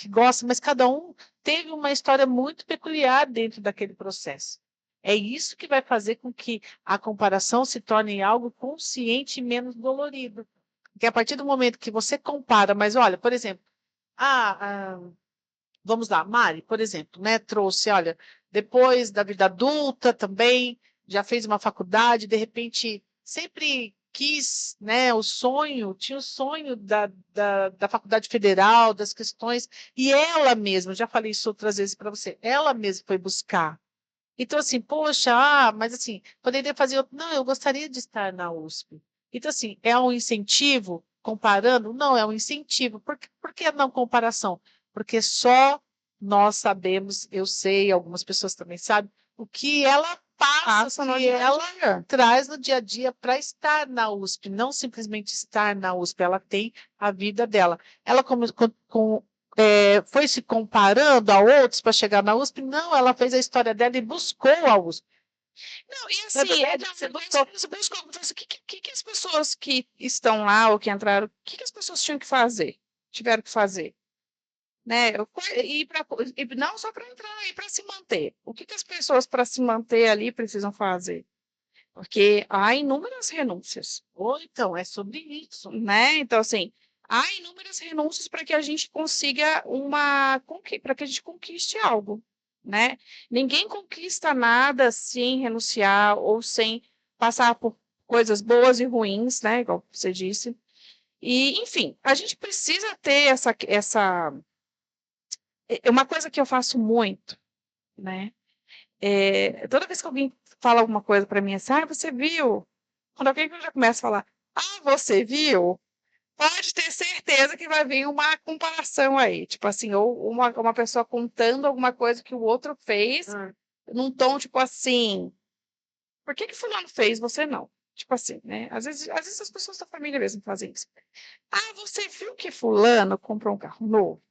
gosta, mas cada um teve uma história muito peculiar dentro daquele processo. É isso que vai fazer com que a comparação se torne algo consciente e menos dolorido. Porque a partir do momento que você compara, mas olha, por exemplo, vamos lá, Mari, por exemplo, né, trouxe, olha, depois da vida adulta também, já fez uma faculdade, de repente sempre quis, né, tinha o sonho da Faculdade Federal, das questões, e ela mesma, já falei isso outras vezes para você, ela mesma foi buscar. Então, assim, poxa, mas assim, poderia fazer outro. Não, eu gostaria de estar na USP. Então, assim, é um incentivo comparando? Não, é um incentivo. Por que não comparação? Porque só nós sabemos, eu sei, algumas pessoas também sabem, o que ela passa, o No que dia a ela dia. traz no dia a dia para estar na USP, não simplesmente estar na USP, ela tem a vida dela. Ela foi se comparando a outros para chegar na USP? Não, ela fez a história dela e buscou a USP. Não, e Não é assim, verdade? Você buscou. você buscou, o que as pessoas que estão lá ou que entraram, o que as pessoas tinham que fazer? Tiveram que fazer? Né? E não só para entrar, e para se manter. O que as pessoas para se manter ali precisam fazer? Porque há inúmeras renúncias, Ou então, é sobre isso. né? Então, assim, há inúmeras renúncias para que a gente consiga para que a gente conquiste algo, né? Ninguém conquista nada sem renunciar ou sem passar por coisas boas e ruins, né? Igual você disse. E, enfim, a gente precisa ter uma coisa que eu faço muito, né? Toda vez que alguém fala alguma coisa para mim assim, você viu? Quando alguém já começa a falar, você viu? Pode ter certeza que vai vir uma comparação aí, tipo assim, ou uma pessoa contando alguma coisa que o outro fez, num tom tipo assim, por que fulano fez, você não? Tipo assim, né? Às vezes as pessoas da família mesmo fazem isso. Você viu que fulano comprou um carro novo?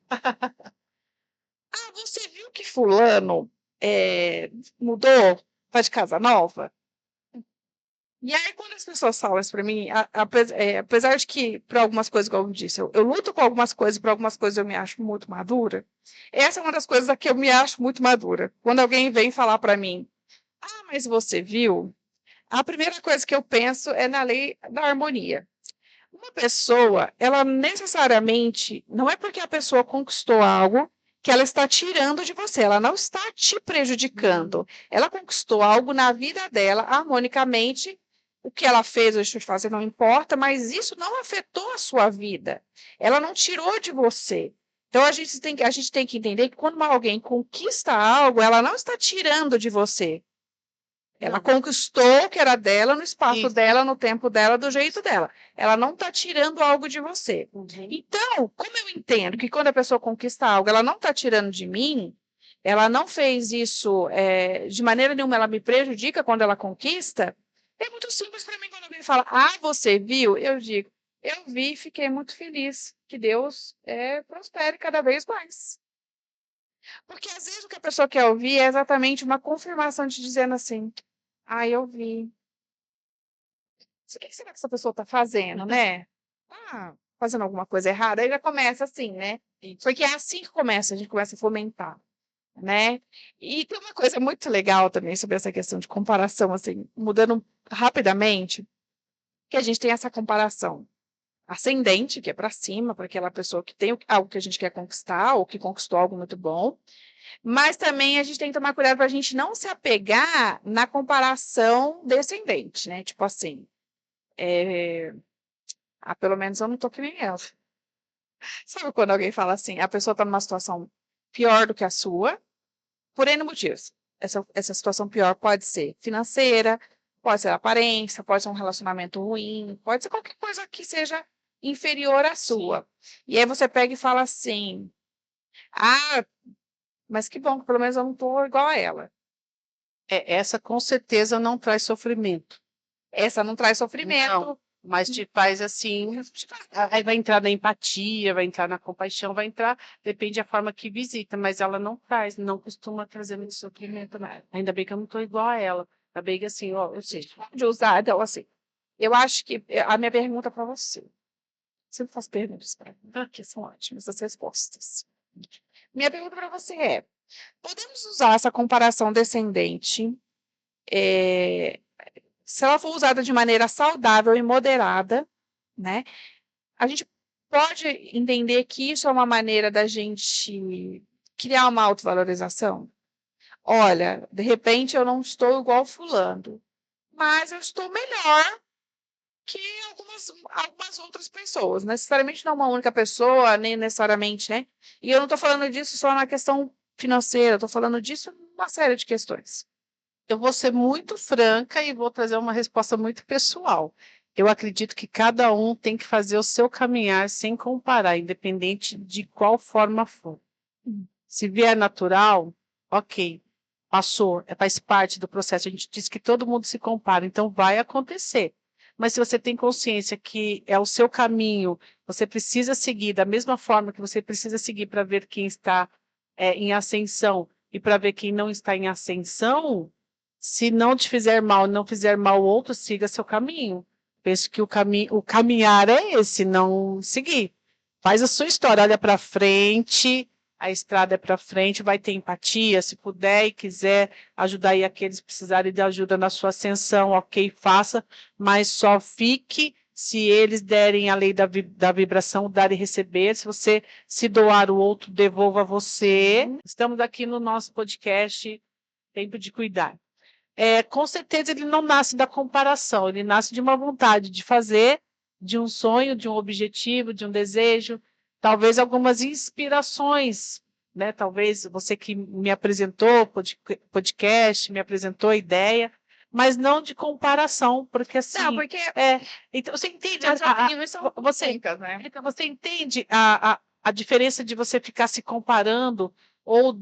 Você viu que fulano mudou, tá de casa nova? E aí, quando as pessoas falam isso para mim, apesar de que, para algumas coisas, como eu disse, eu luto com algumas coisas, para algumas coisas eu me acho muito madura, essa é uma das coisas que eu me acho muito madura. Quando alguém vem falar para mim, mas você viu? A primeira coisa que eu penso é na lei da harmonia. Uma pessoa, ela necessariamente, não é porque a pessoa conquistou algo que ela está tirando de você, ela não está te prejudicando. Ela conquistou algo na vida dela, harmonicamente. O que ela fez ou deixou de fazer não importa, mas isso não afetou a sua vida. Ela não tirou de você. Então, a gente tem que entender que quando alguém conquista algo, ela não está tirando de você. Ela conquistou o que era dela, no espaço dela, no tempo dela, do jeito dela. Ela não está tirando algo de você. Então, como eu entendo que quando a pessoa conquista algo, ela não está tirando de mim, ela não fez isso de maneira nenhuma, ela me prejudica quando ela conquista, é muito simples para mim quando alguém fala, você viu? Eu digo, eu vi e fiquei muito feliz. Que Deus prospere cada vez mais. Porque às vezes o que a pessoa quer ouvir é exatamente uma confirmação de dizendo assim, eu vi. O que será que essa pessoa está fazendo, né? Fazendo alguma coisa errada? Aí já começa assim, né? Porque é assim que começa, a gente começa a fomentar, né? E tem uma coisa muito legal também sobre essa questão de comparação, assim, mudando rapidamente, que a gente tem essa comparação ascendente, que é para cima, para aquela pessoa que tem algo que a gente quer conquistar, ou que conquistou algo muito bom, mas também a gente tem que tomar cuidado para a gente não se apegar na comparação descendente, né? Tipo assim, pelo menos eu não tô que nem ela. Sabe quando alguém fala assim, a pessoa está numa situação pior do que a sua, por N motivos. Essa situação pior pode ser financeira, pode ser aparência, pode ser um relacionamento ruim, pode ser qualquer coisa que seja inferior à sua. E aí você pega e fala assim, mas que bom, que pelo menos eu não estou igual a ela. Essa com certeza não traz sofrimento. Essa não traz sofrimento. Não, mas te faz assim, aí vai entrar na empatia, vai entrar na compaixão, vai entrar, depende da forma que visita, mas ela não costuma trazer muito sofrimento, né? Ainda bem que eu não estou igual a ela. Ainda bem que assim, ó, eu sei. De usar, então assim, eu acho que a minha pergunta para você, sempre faço perguntas para mim, que são ótimas as respostas. Minha pergunta para você é, podemos usar essa comparação descendente, se ela for usada de maneira saudável e moderada, né? A gente pode entender que isso é uma maneira da gente criar uma autovalorização? Olha, de repente eu não estou igual fulano, mas eu estou melhor que algumas outras pessoas. Necessariamente não uma única pessoa, nem necessariamente, né? E eu não estou falando disso só na questão financeira, estou falando disso em uma série de questões. Eu vou ser muito franca e vou trazer uma resposta muito pessoal. Eu acredito que cada um tem que fazer o seu caminhar sem comparar, independente de qual forma for. Se vier natural, ok, passou, faz parte do processo. A gente diz que todo mundo se compara, então vai acontecer. Mas se você tem consciência que é o seu caminho, você precisa seguir da mesma forma que você precisa seguir para ver quem está em ascensão e para ver quem não está em ascensão, se não te fizer mal, não fizer mal ao outro, siga seu caminho. Penso que o caminhar é esse, não seguir. Faz a sua história, olha para frente, a estrada é para frente, vai ter empatia, se puder e quiser ajudar aí aqueles que precisarem de ajuda na sua ascensão, ok, faça, mas só fique se eles derem a lei da vibração, dar e receber. Se você se doar, o outro devolva a você. Estamos aqui no nosso podcast Tempo de Cuidar. Com certeza ele não nasce da comparação, ele nasce de uma vontade de fazer, de um sonho, de um objetivo, de um desejo, talvez algumas inspirações, né? Talvez você que me apresentou podcast, me apresentou a ideia, mas não de comparação, porque assim. Não, porque. Então você entende Né? Então, você entende a diferença de você ficar se comparando ou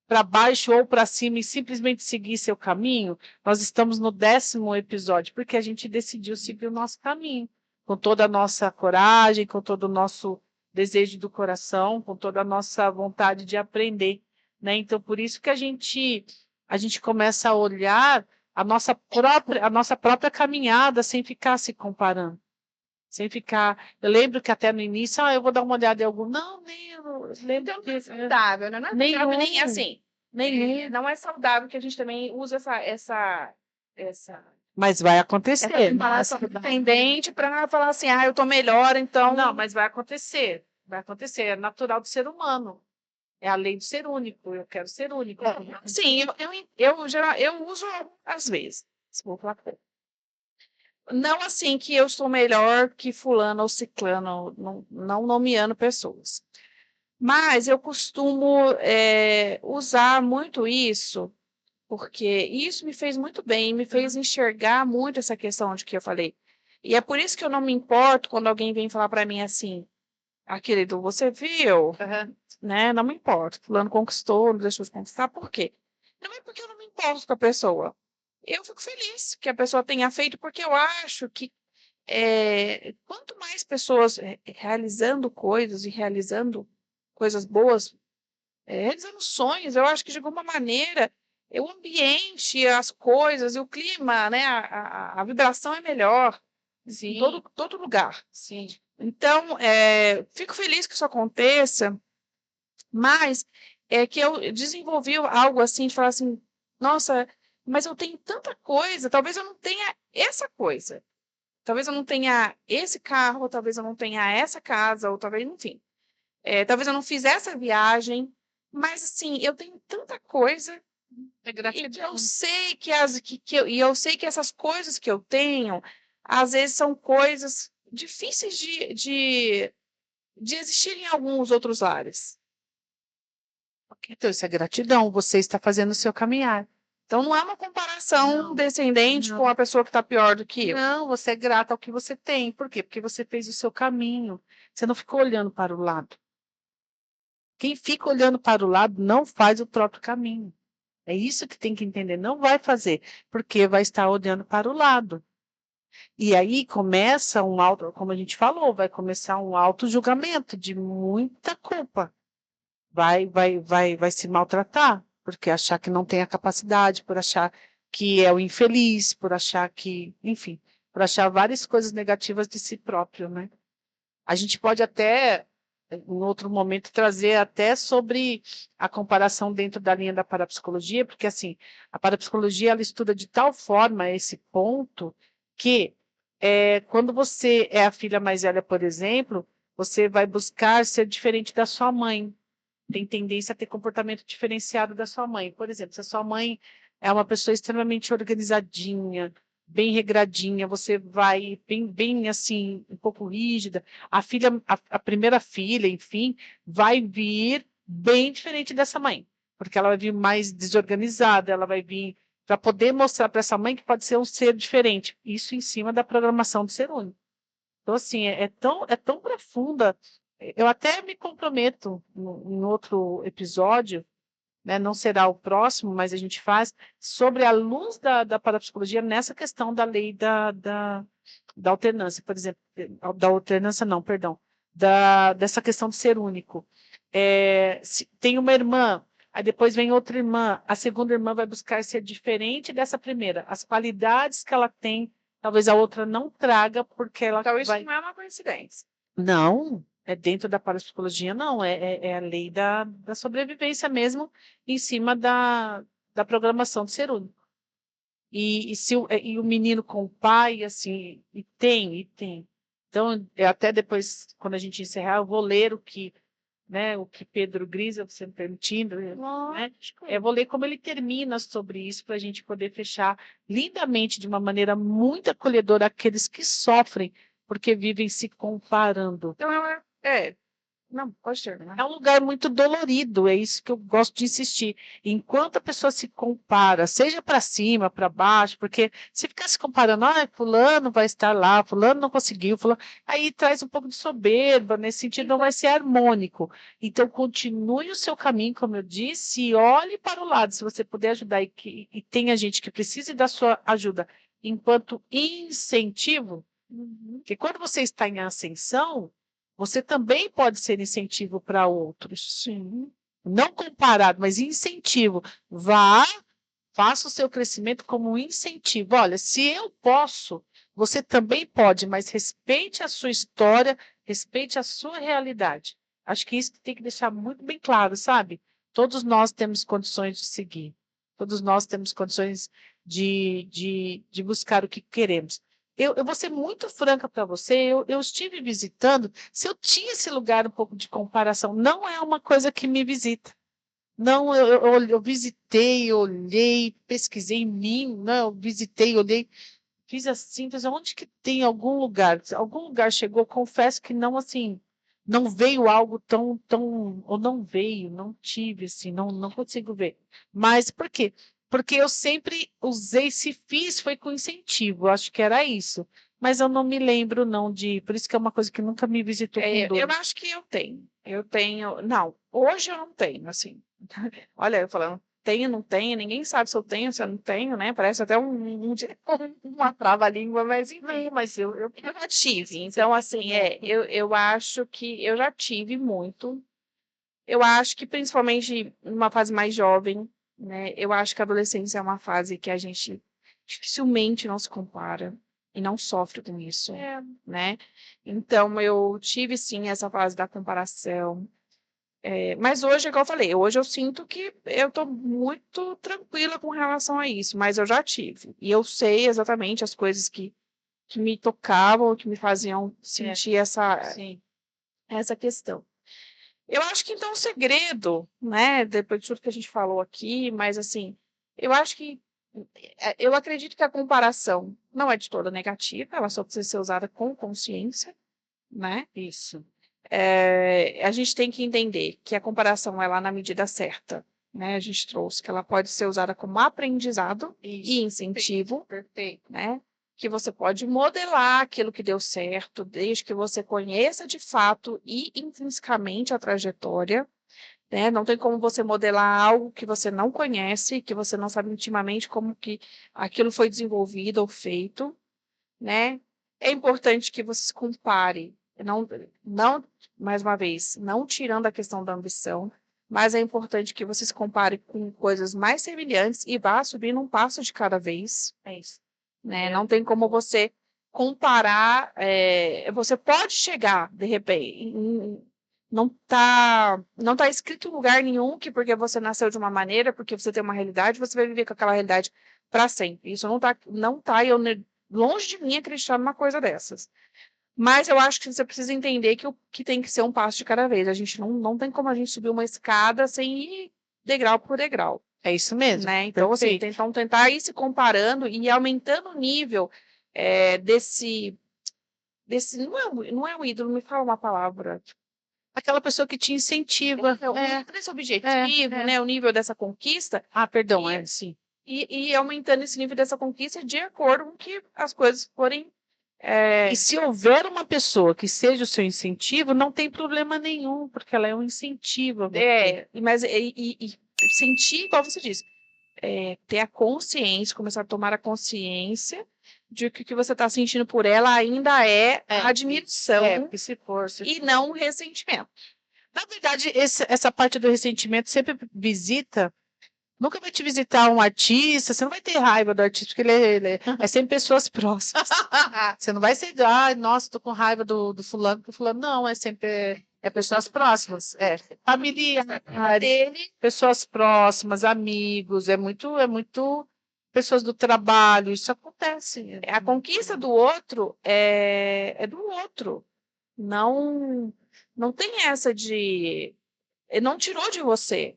para baixo ou para cima e simplesmente seguir seu caminho? Nós estamos no 10º episódio, porque a gente decidiu seguir o nosso caminho, com toda a nossa coragem, com todo o nosso desejo do coração, com toda a nossa vontade de aprender, né? Então, por isso que a gente começa a olhar a nossa própria caminhada sem ficar se comparando. Sem ficar. Eu lembro que até no início, eu vou dar uma olhada em algum. Não, nem eu lembro. Então, não é saudável, né? Não é saudável nem assim. Não é saudável que a gente também use essa Mas vai acontecer. essa comparação dependente para falar assim, eu estou melhor, então. Não, mas vai acontecer. Vai acontecer. É natural do ser humano. É a lei do ser único. Eu quero ser único. Sim, eu uso às vezes. Vou falar não assim que eu estou melhor que fulano ou ciclano, não nomeando pessoas. Mas eu costumo usar muito isso, porque isso me fez muito bem, me fez enxergar muito essa questão de que eu falei. E é por isso que eu não me importo quando alguém vem falar para mim assim, ah, querido, você viu? Né? Não me importo. Fulano conquistou, não deixou de conquistar. Por quê? Não é porque eu não me importo com a pessoa. Eu fico feliz que a pessoa tenha feito, porque eu acho que quanto mais pessoas realizando coisas e realizando coisas boas, realizando sonhos, eu acho que de alguma maneira o ambiente, as coisas, e o clima, né, a vibração é melhor em Sim, todo lugar. sim. Então, fico feliz que isso aconteça, mas é que eu desenvolvi algo assim, de falar assim, nossa, mas eu tenho tanta coisa, talvez eu não tenha essa coisa. Talvez eu não tenha esse carro, talvez eu não tenha essa casa, ou talvez, enfim. Talvez eu não fiz essa viagem, mas assim, eu tenho tanta coisa É e que gratidão. eu sei e eu sei que essas coisas que eu tenho, às vezes são coisas difíceis de existir em alguns outros lares. Então, isso é gratidão, você está fazendo o seu caminhar. Então, não é uma comparação Não, descendente não. com a pessoa que está pior do que eu. Não, você é grata ao que você tem. Por quê? Porque você fez o seu caminho. Você não ficou olhando para o lado. Quem fica olhando para o lado não faz o próprio caminho. É isso que tem que entender. Não vai fazer, porque vai estar olhando para o lado. E aí começa um auto, como a gente falou, vai começar um auto-julgamento de muita culpa. Vai se maltratar, porque achar que não tem a capacidade, por achar que é o infeliz, por achar que, enfim, por achar várias coisas negativas de si próprio, né? A gente pode até, em outro momento, trazer até sobre a comparação dentro da linha da parapsicologia, porque, assim, a parapsicologia, ela estuda de tal forma esse ponto que, quando você é a filha mais velha, por exemplo, você vai buscar ser diferente da sua mãe, tem tendência a ter comportamento diferenciado da sua mãe. Por exemplo, se a sua mãe é uma pessoa extremamente organizadinha, bem regradinha, você vai bem assim, um pouco rígida. A filha, a primeira filha, enfim, vai vir bem diferente dessa mãe, porque ela vai vir mais desorganizada, ela vai vir para poder mostrar para essa mãe que pode ser um ser diferente. Isso em cima da programação do ser único. Então, assim, é tão profunda. Eu até me comprometo em outro episódio, né, não será o próximo, mas a gente faz, sobre a luz da parapsicologia nessa questão da lei da alternância, por exemplo, da alternância não, perdão, dessa questão de ser único. Se tem uma irmã, aí depois vem outra irmã, a segunda irmã vai buscar ser diferente dessa primeira, as qualidades que ela tem, talvez a outra não traga, porque ela Então, isso vai... não é uma coincidência. Não, é dentro da parapsicologia, não, é a lei da sobrevivência mesmo, em cima da programação do ser único. E o menino com o pai, assim, e tem. Então, até depois, quando a gente encerrar, eu vou ler o que Pedro Grisa, você me permitindo, né? Lógico. Eu vou ler como ele termina sobre isso, para a gente poder fechar lindamente, de uma maneira muito acolhedora, aqueles que sofrem, porque vivem se comparando. Então, não, pode terminar. É um lugar muito dolorido, é isso que eu gosto de insistir. Enquanto a pessoa se compara, seja para cima, para baixo, porque se ficar se comparando, fulano vai estar lá, fulano não conseguiu, fulano... aí traz um pouco de soberba, nesse sentido não vai ser harmônico. Então, continue o seu caminho, como eu disse, e olhe para o lado, se você puder ajudar, e tenha gente que precise da sua ajuda enquanto incentivo, porque quando você está em ascensão, você também pode ser incentivo para outros. Sim. Não comparado, mas incentivo. Vá, faça o seu crescimento como um incentivo. Olha, se eu posso, você também pode, mas respeite a sua história, respeite a sua realidade. Acho que isso tem que deixar muito bem claro, sabe? Todos nós temos condições de seguir. Todos nós temos condições de buscar o que queremos. Eu vou ser muito franca para você, eu estive visitando, se eu tinha esse lugar um pouco de comparação, não é uma coisa que me visita. Não, eu visitei, olhei, pesquisei em mim, né? Eu visitei, olhei, fiz assim, fiz onde que tem algum lugar? Se algum lugar chegou, confesso que não assim, não veio algo ou não veio, não tive, assim, não consigo ver. Mas por quê? Porque eu sempre usei, se fiz, foi com incentivo, acho que era isso. Mas eu não me lembro, não, por isso que é uma coisa que nunca me visitou com dor. Eu acho que eu tenho. Eu tenho. Não, hoje eu não tenho, assim. Olha, eu falando, tenho, não tenho, ninguém sabe se eu tenho, se eu não tenho, né? Parece até uma trava-língua, mas enfim, Mas eu já tive. Então, assim, eu acho que eu já tive muito. Eu acho que principalmente numa fase mais jovem, né? Eu acho que a adolescência é uma fase que a gente dificilmente não se compara e não sofre com isso, né? Então eu tive sim essa fase da comparação. Mas hoje, igual eu falei, hoje eu sinto que eu estou muito tranquila com relação a isso, mas eu já tive. E eu sei exatamente as coisas que me tocavam, que me faziam sentir sim. essa questão. Eu acho que então o segredo, né, depois de tudo que a gente falou aqui, mas assim, eu acho que eu acredito que a comparação não é de toda negativa, ela só precisa ser usada com consciência, né? Isso. A gente tem que entender que a comparação é lá na medida certa, né? A gente trouxe que ela pode ser usada como aprendizado e incentivo, Perfeito. né? Que você pode modelar aquilo que deu certo, desde que você conheça de fato e intrinsecamente a trajetória, né? Não tem como você modelar algo que você não conhece, que você não sabe intimamente como que aquilo foi desenvolvido ou feito, né? É importante que você se compare, não, mais uma vez, não tirando a questão da ambição, mas é importante que você se compare com coisas mais semelhantes e vá subindo um passo de cada vez. É isso. Né? Não tem como você comparar. Você pode chegar, de repente, não tá escrito em lugar nenhum que porque você nasceu de uma maneira, porque você tem uma realidade, você vai viver com aquela realidade para sempre. Isso não tá, e eu longe de mim acreditar numa coisa dessas. Mas eu acho que você precisa entender que tem que ser um passo de cada vez. A gente não tem como a gente subir uma escada sem ir degrau por degrau. É isso mesmo. Né? Então, assim, tentar ir se comparando e aumentando o nível desse não é um ídolo, me fala uma palavra. Aquela pessoa que te incentiva. Desse objetivo, né? O nível dessa conquista. Ah, perdão, sim. E aumentando esse nível dessa conquista de acordo com que as coisas forem. E se houver uma pessoa que seja o seu incentivo, não tem problema nenhum, porque ela é um incentivo a você. Mas sentir, igual você disse, ter a consciência, começar a tomar a consciência de que o que você está sentindo por ela ainda é admiração e não ressentimento. Na verdade, essa parte do ressentimento sempre visita. Nunca vai te visitar um artista, você não vai ter raiva do artista, porque ele é sempre pessoas próximas. Você não vai ser, nossa, tô com raiva do fulano, do fulano. Não, é sempre pessoas próximas. Familiar dele, pessoas próximas, amigos, é muito pessoas do trabalho, isso acontece. A conquista do outro é do outro. Não tem essa de. Não tirou de você.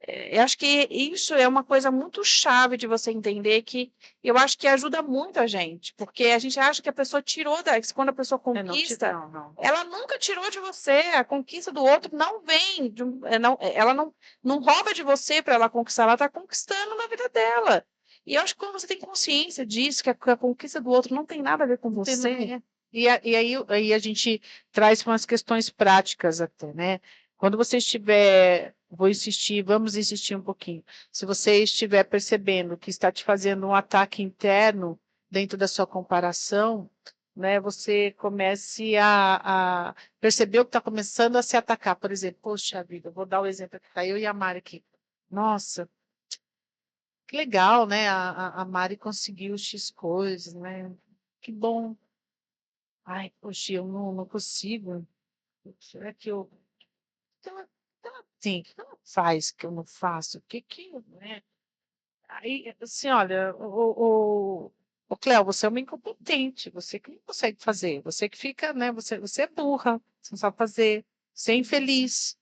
Eu acho que isso é uma coisa muito chave de você entender que eu acho que ajuda muito a gente, porque a gente acha que a pessoa tirou quando a pessoa conquista, ela nunca tirou de você, a conquista do outro não vem, ela não rouba de você para ela conquistar, ela está conquistando na vida dela. E eu acho que quando você tem consciência disso, que a conquista do outro não tem nada a ver com você. E aí a gente traz umas questões práticas até, né? Quando você estiver, vamos insistir um pouquinho. Se você estiver percebendo que está te fazendo um ataque interno dentro da sua comparação, né? Você comece a perceber o que está começando a se atacar. Por exemplo, poxa vida, eu vou dar o exemplo que está eu e a Mari aqui. Nossa, que legal, né? A Mari conseguiu X coisas, né? Que bom. Ai, poxa, eu não consigo. Será que eu. Sim, o que ela faz que eu não faço? Né? Aí, assim, olha, o Cléo, você é uma incompetente, você que não consegue fazer, você que fica, né? Você é burra, você não sabe fazer, você é infeliz.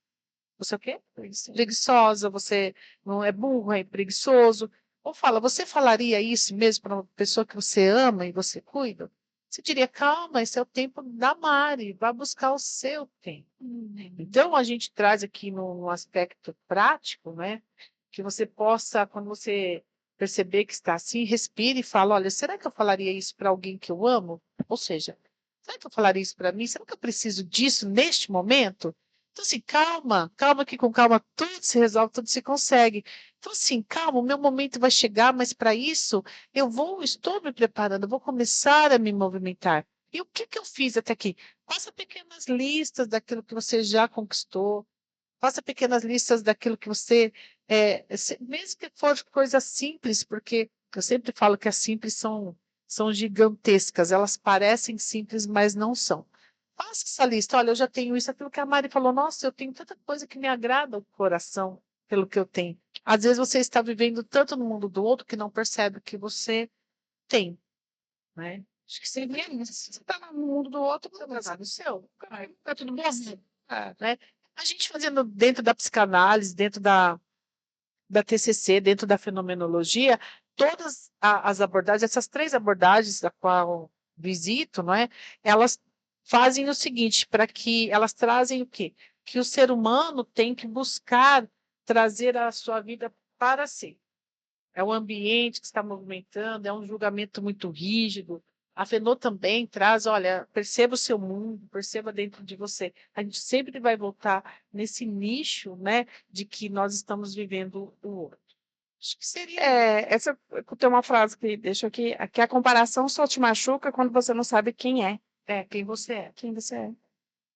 Você é o quê? Preguiçosa, você não é burro, é preguiçoso. Ou fala, você falaria isso mesmo para uma pessoa que você ama e você cuida? Você diria, calma, esse é o tempo da Mari, vá buscar o seu tempo. Então, a gente traz aqui no aspecto prático, né? Que você possa, quando você perceber que está assim, respire e fala, olha, será que eu falaria isso para alguém que eu amo? Ou seja, será que eu falaria isso para mim? Será que eu preciso disso neste momento? Então, assim, calma, calma que com calma tudo se resolve, tudo se consegue. Então, assim, calma, o meu momento vai chegar, mas para isso estou me preparando, eu vou começar a me movimentar. E o que que eu fiz até aqui? Faça pequenas listas daquilo que você já conquistou, faça pequenas listas daquilo que você, mesmo que for coisa simples, porque eu sempre falo que as simples são gigantescas, elas parecem simples, mas não são. Faça essa lista, olha, eu já tenho isso, aquilo que a Mari falou, nossa, eu tenho tanta coisa que me agrada o coração pelo que eu tenho. Às vezes você está vivendo tanto no mundo do outro que não percebe o que você tem, né? Acho que seria isso. Você está no mundo do outro, você vai no seu. Tá tudo bom, né? A gente fazendo dentro da psicanálise, dentro da TCC, dentro da fenomenologia, todas as abordagens, essas 3 abordagens da qual visito, não é? Elas fazem o seguinte, para que elas trazem o quê? Que o ser humano tem que buscar trazer a sua vida para si. É o ambiente que está movimentando, é um julgamento muito rígido. A Fenô também traz, olha, perceba o seu mundo, perceba dentro de você. A gente sempre vai voltar nesse nicho, né, de que nós estamos vivendo o outro. Acho que seria. Essa tem uma frase que deixa aqui, que a comparação só te machuca quando você não sabe quem é. Quem você é. Quem você é.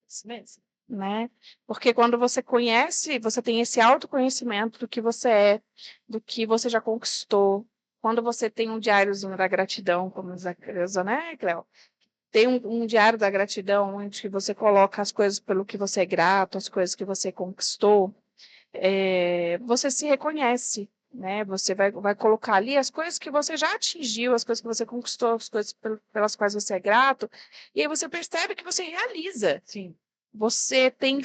Isso mesmo. Né? Porque quando você conhece, você tem esse autoconhecimento do que você é, do que você já conquistou. Quando você tem um diáriozinho da gratidão, como diz a Creuza, né, Cléo? Tem um diário da gratidão, onde você coloca as coisas pelo que você é grato, as coisas que você conquistou, você se reconhece, né? Você vai colocar ali as coisas que você já atingiu, as coisas que você conquistou, as coisas pelas quais você é grato, e aí você percebe que você realiza. Sim. Você tem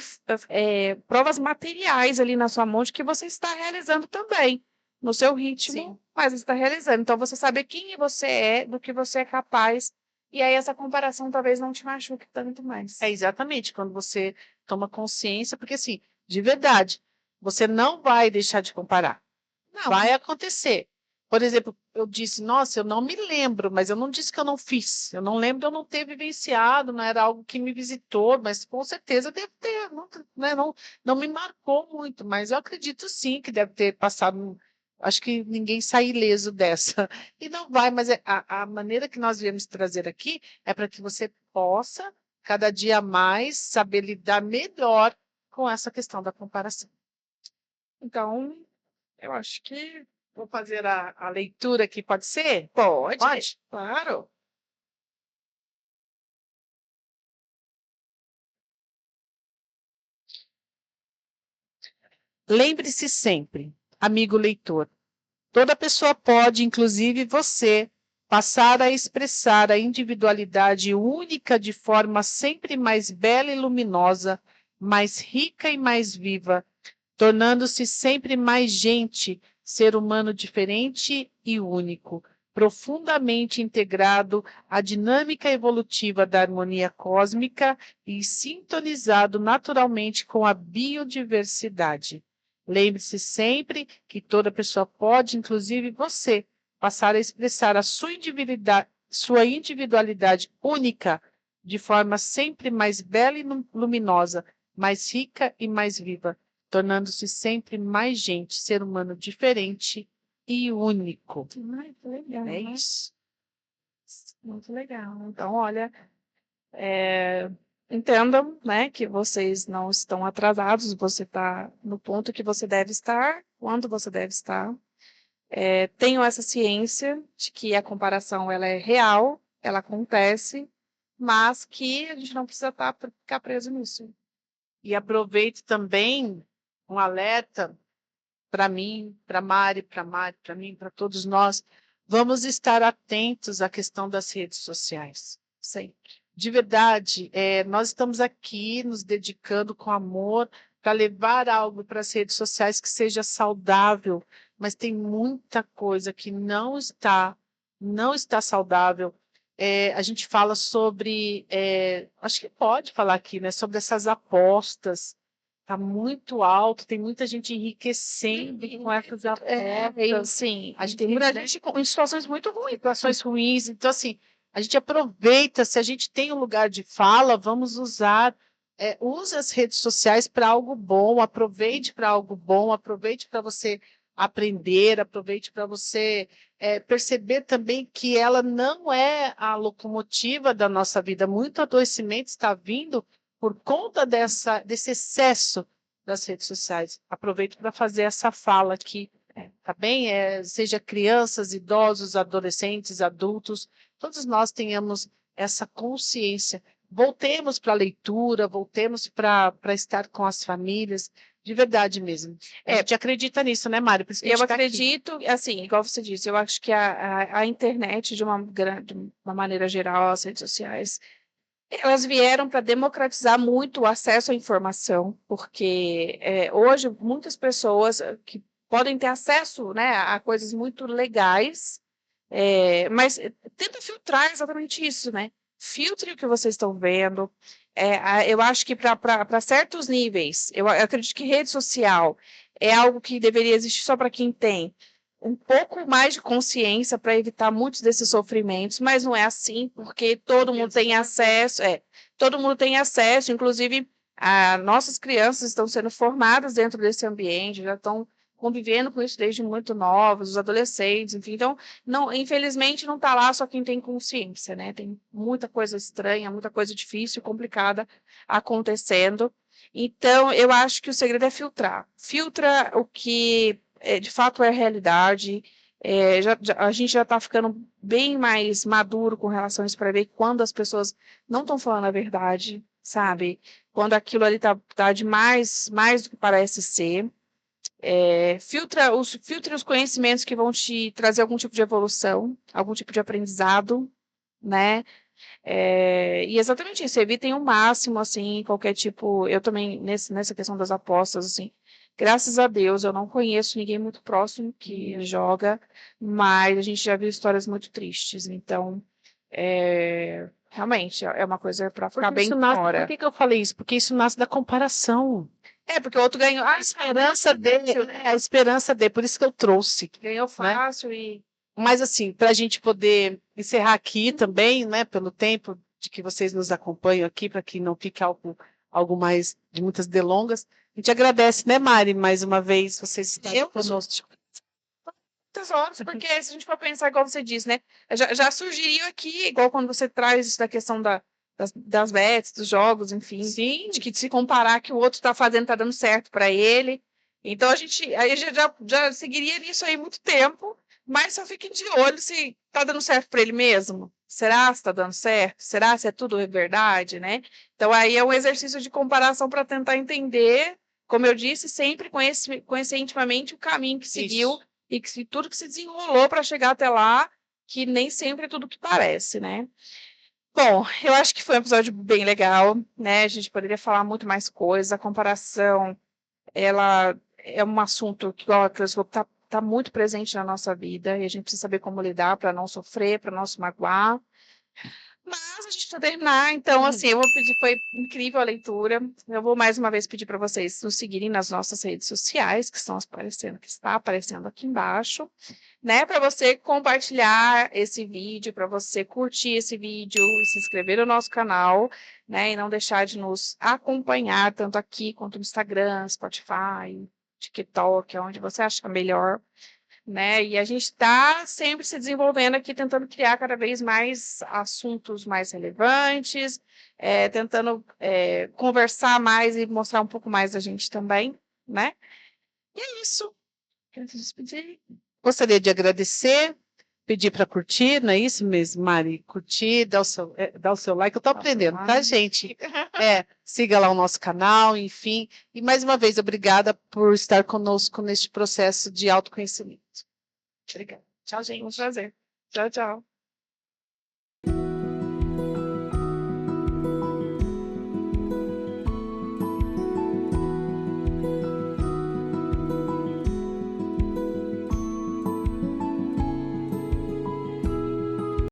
provas materiais ali na sua mão de que você está realizando também, no seu ritmo, Sim. mas você está realizando. Então, você saber quem você é, do que você é capaz, e aí essa comparação talvez não te machuque tanto mais. Exatamente, quando você toma consciência, porque assim, de verdade, você não vai deixar de comparar. Não, Vai acontecer. Por exemplo, eu disse, nossa, eu não me lembro, mas eu não disse que eu não fiz. Eu não lembro de eu não ter vivenciado, não era algo que me visitou, mas com certeza deve ter, não, né, não me marcou muito, mas eu acredito sim que deve ter passado. Acho que ninguém sai ileso dessa. E não vai, mas a maneira que nós viemos trazer aqui é para que você possa, cada dia mais, saber lidar melhor com essa questão da comparação. então, eu acho que Vou fazer a leitura aqui, pode ser? pode. Claro. Lembre-se sempre, amigo leitor, toda pessoa pode, inclusive você, passar a expressar a individualidade única de forma sempre mais bela e luminosa, mais rica e mais viva, tornando-se sempre mais gente, ser humano diferente e único, profundamente integrado à dinâmica evolutiva da harmonia cósmica e sintonizado naturalmente com a biodiversidade. Lembre-se sempre que toda pessoa pode, inclusive você, passar a expressar a sua individualidade única de forma sempre mais bela e luminosa, mais rica e mais viva, tornando-se sempre mais gente, ser humano diferente e único. Ai, que legal, É né? isso. Muito legal. Então, olha, entendam, né, que vocês não estão atrasados, você está no ponto que você deve estar, quando você deve estar. Tenham essa ciência de que a comparação ela é real, ela acontece, mas que a gente não precisa ficar preso nisso. E aproveito também um alerta para mim, para Mari, para mim, para todos nós. Vamos estar atentos à questão das redes sociais. Sempre. De verdade, nós estamos aqui nos dedicando com amor para levar algo para as redes sociais que seja saudável, mas tem muita coisa que não está saudável. a gente fala sobre, acho que pode falar aqui, né, sobre essas apostas. Está muito alto, tem muita gente enriquecendo com essas apostas. Sim, A gente tem tem muita né, gente em situações muito ruins. situações ruins. Então, assim, a gente aproveita, se a gente tem um lugar de fala, vamos usar, use as redes sociais para algo bom, aproveite para algo bom, aproveite para você aprender, aproveite para você perceber também que ela não é a locomotiva da nossa vida. Muito adoecimento está vindo por conta desse excesso das redes sociais. Aproveito para fazer essa fala aqui, tá bem? Seja crianças, idosos, adolescentes, adultos, todos nós tenhamos essa consciência. Voltemos para a leitura, voltemos para estar com as famílias, de verdade mesmo. A gente acredita nisso, né, Mário? Por isso que a Eu gente tá aqui. acredito, assim, igual você disse, eu acho que a internet, de uma maneira geral, as redes sociais, elas vieram para democratizar muito o acesso à informação, porque hoje muitas pessoas que podem ter acesso, né, a coisas muito legais, mas tenta filtrar exatamente isso, né? Filtre o que vocês estão vendo. Eu acho que para certos níveis, eu acredito que rede social é algo que deveria existir só para quem tem um pouco mais de consciência para evitar muitos desses sofrimentos, mas não é assim, porque todo mundo tem acesso, todo mundo tem acesso, inclusive nossas crianças estão sendo formadas dentro desse ambiente, já estão convivendo com isso desde muito novos, os adolescentes, enfim, então, não, infelizmente não está lá só quem tem consciência, né? Tem muita coisa estranha, muita coisa difícil, complicada acontecendo. Então, eu acho que o segredo é filtrar. Filtra o que de fato é realidade. A gente já está ficando bem mais maduro com relação a isso para ver quando as pessoas não estão falando a verdade, sabe? Quando aquilo ali tá de mais do que parece ser. Filtre os conhecimentos que vão te trazer algum tipo de evolução, algum tipo de aprendizado, né? E exatamente isso, evitem o máximo, assim, qualquer tipo. Eu também, nessa questão das apostas, assim, graças a Deus, eu não conheço ninguém muito próximo que joga, mas a gente já viu histórias muito tristes, então, realmente, é uma coisa para ficar bem fora. Por que eu falei isso? Porque isso nasce da comparação. Porque o outro ganhou. A esperança dele, a esperança dele, por isso que eu trouxe. Ganhou fácil e. Mas, assim, para a gente poder encerrar aqui também, né, pelo tempo de que vocês nos acompanham aqui, para que não fique algo mais de muitas delongas, a gente agradece, né, Mari, mais uma vez, vocês estarem conosco. Muitas horas, porque se a gente for pensar, igual você diz, né, já surgiria aqui, igual quando você traz isso da questão das bets, dos jogos, enfim, Sim. de que se comparar que o outro está fazendo, está dando certo para ele. Então, a gente já seguiria nisso aí muito tempo, mas só fiquem de olho se está dando certo para ele mesmo. Será se está dando certo? Será se é tudo verdade, né? Então, aí é um exercício de comparação para tentar entender, como eu disse, sempre conhecer intimamente o caminho que seguiu e que tudo que se desenrolou para chegar até lá, que nem sempre é tudo que parece, né? Bom, eu acho que foi um episódio bem legal, né? A gente poderia falar muito mais coisas. A comparação, ela é um assunto que, igual a Cris falou, tá muito presente na nossa vida e a gente precisa saber como lidar para não sofrer, para não se magoar. Mas a gente precisa terminar, então, assim, eu vou pedir, foi incrível a leitura. Eu vou mais uma vez pedir para vocês nos seguirem nas nossas redes sociais, que está aparecendo aqui embaixo, né? Para você compartilhar esse vídeo, para você curtir esse vídeo e se inscrever no nosso canal, né? E não deixar de nos acompanhar, tanto aqui quanto no Instagram, Spotify, TikTok, onde você acha melhor. Né? E a gente está sempre se desenvolvendo aqui, tentando criar cada vez mais assuntos mais relevantes, tentando conversar mais e mostrar um pouco mais da gente também, né? E é isso. Quero se despedir. Gostaria de agradecer, pedir para curtir, não é isso mesmo, Mari? Curtir, dar o seu like. Eu estou aprendendo, tá, gente? Siga lá o nosso canal, enfim. E mais uma vez, obrigada por estar conosco neste processo de autoconhecimento. Obrigada. Tchau, gente. Um prazer. Tchau, tchau.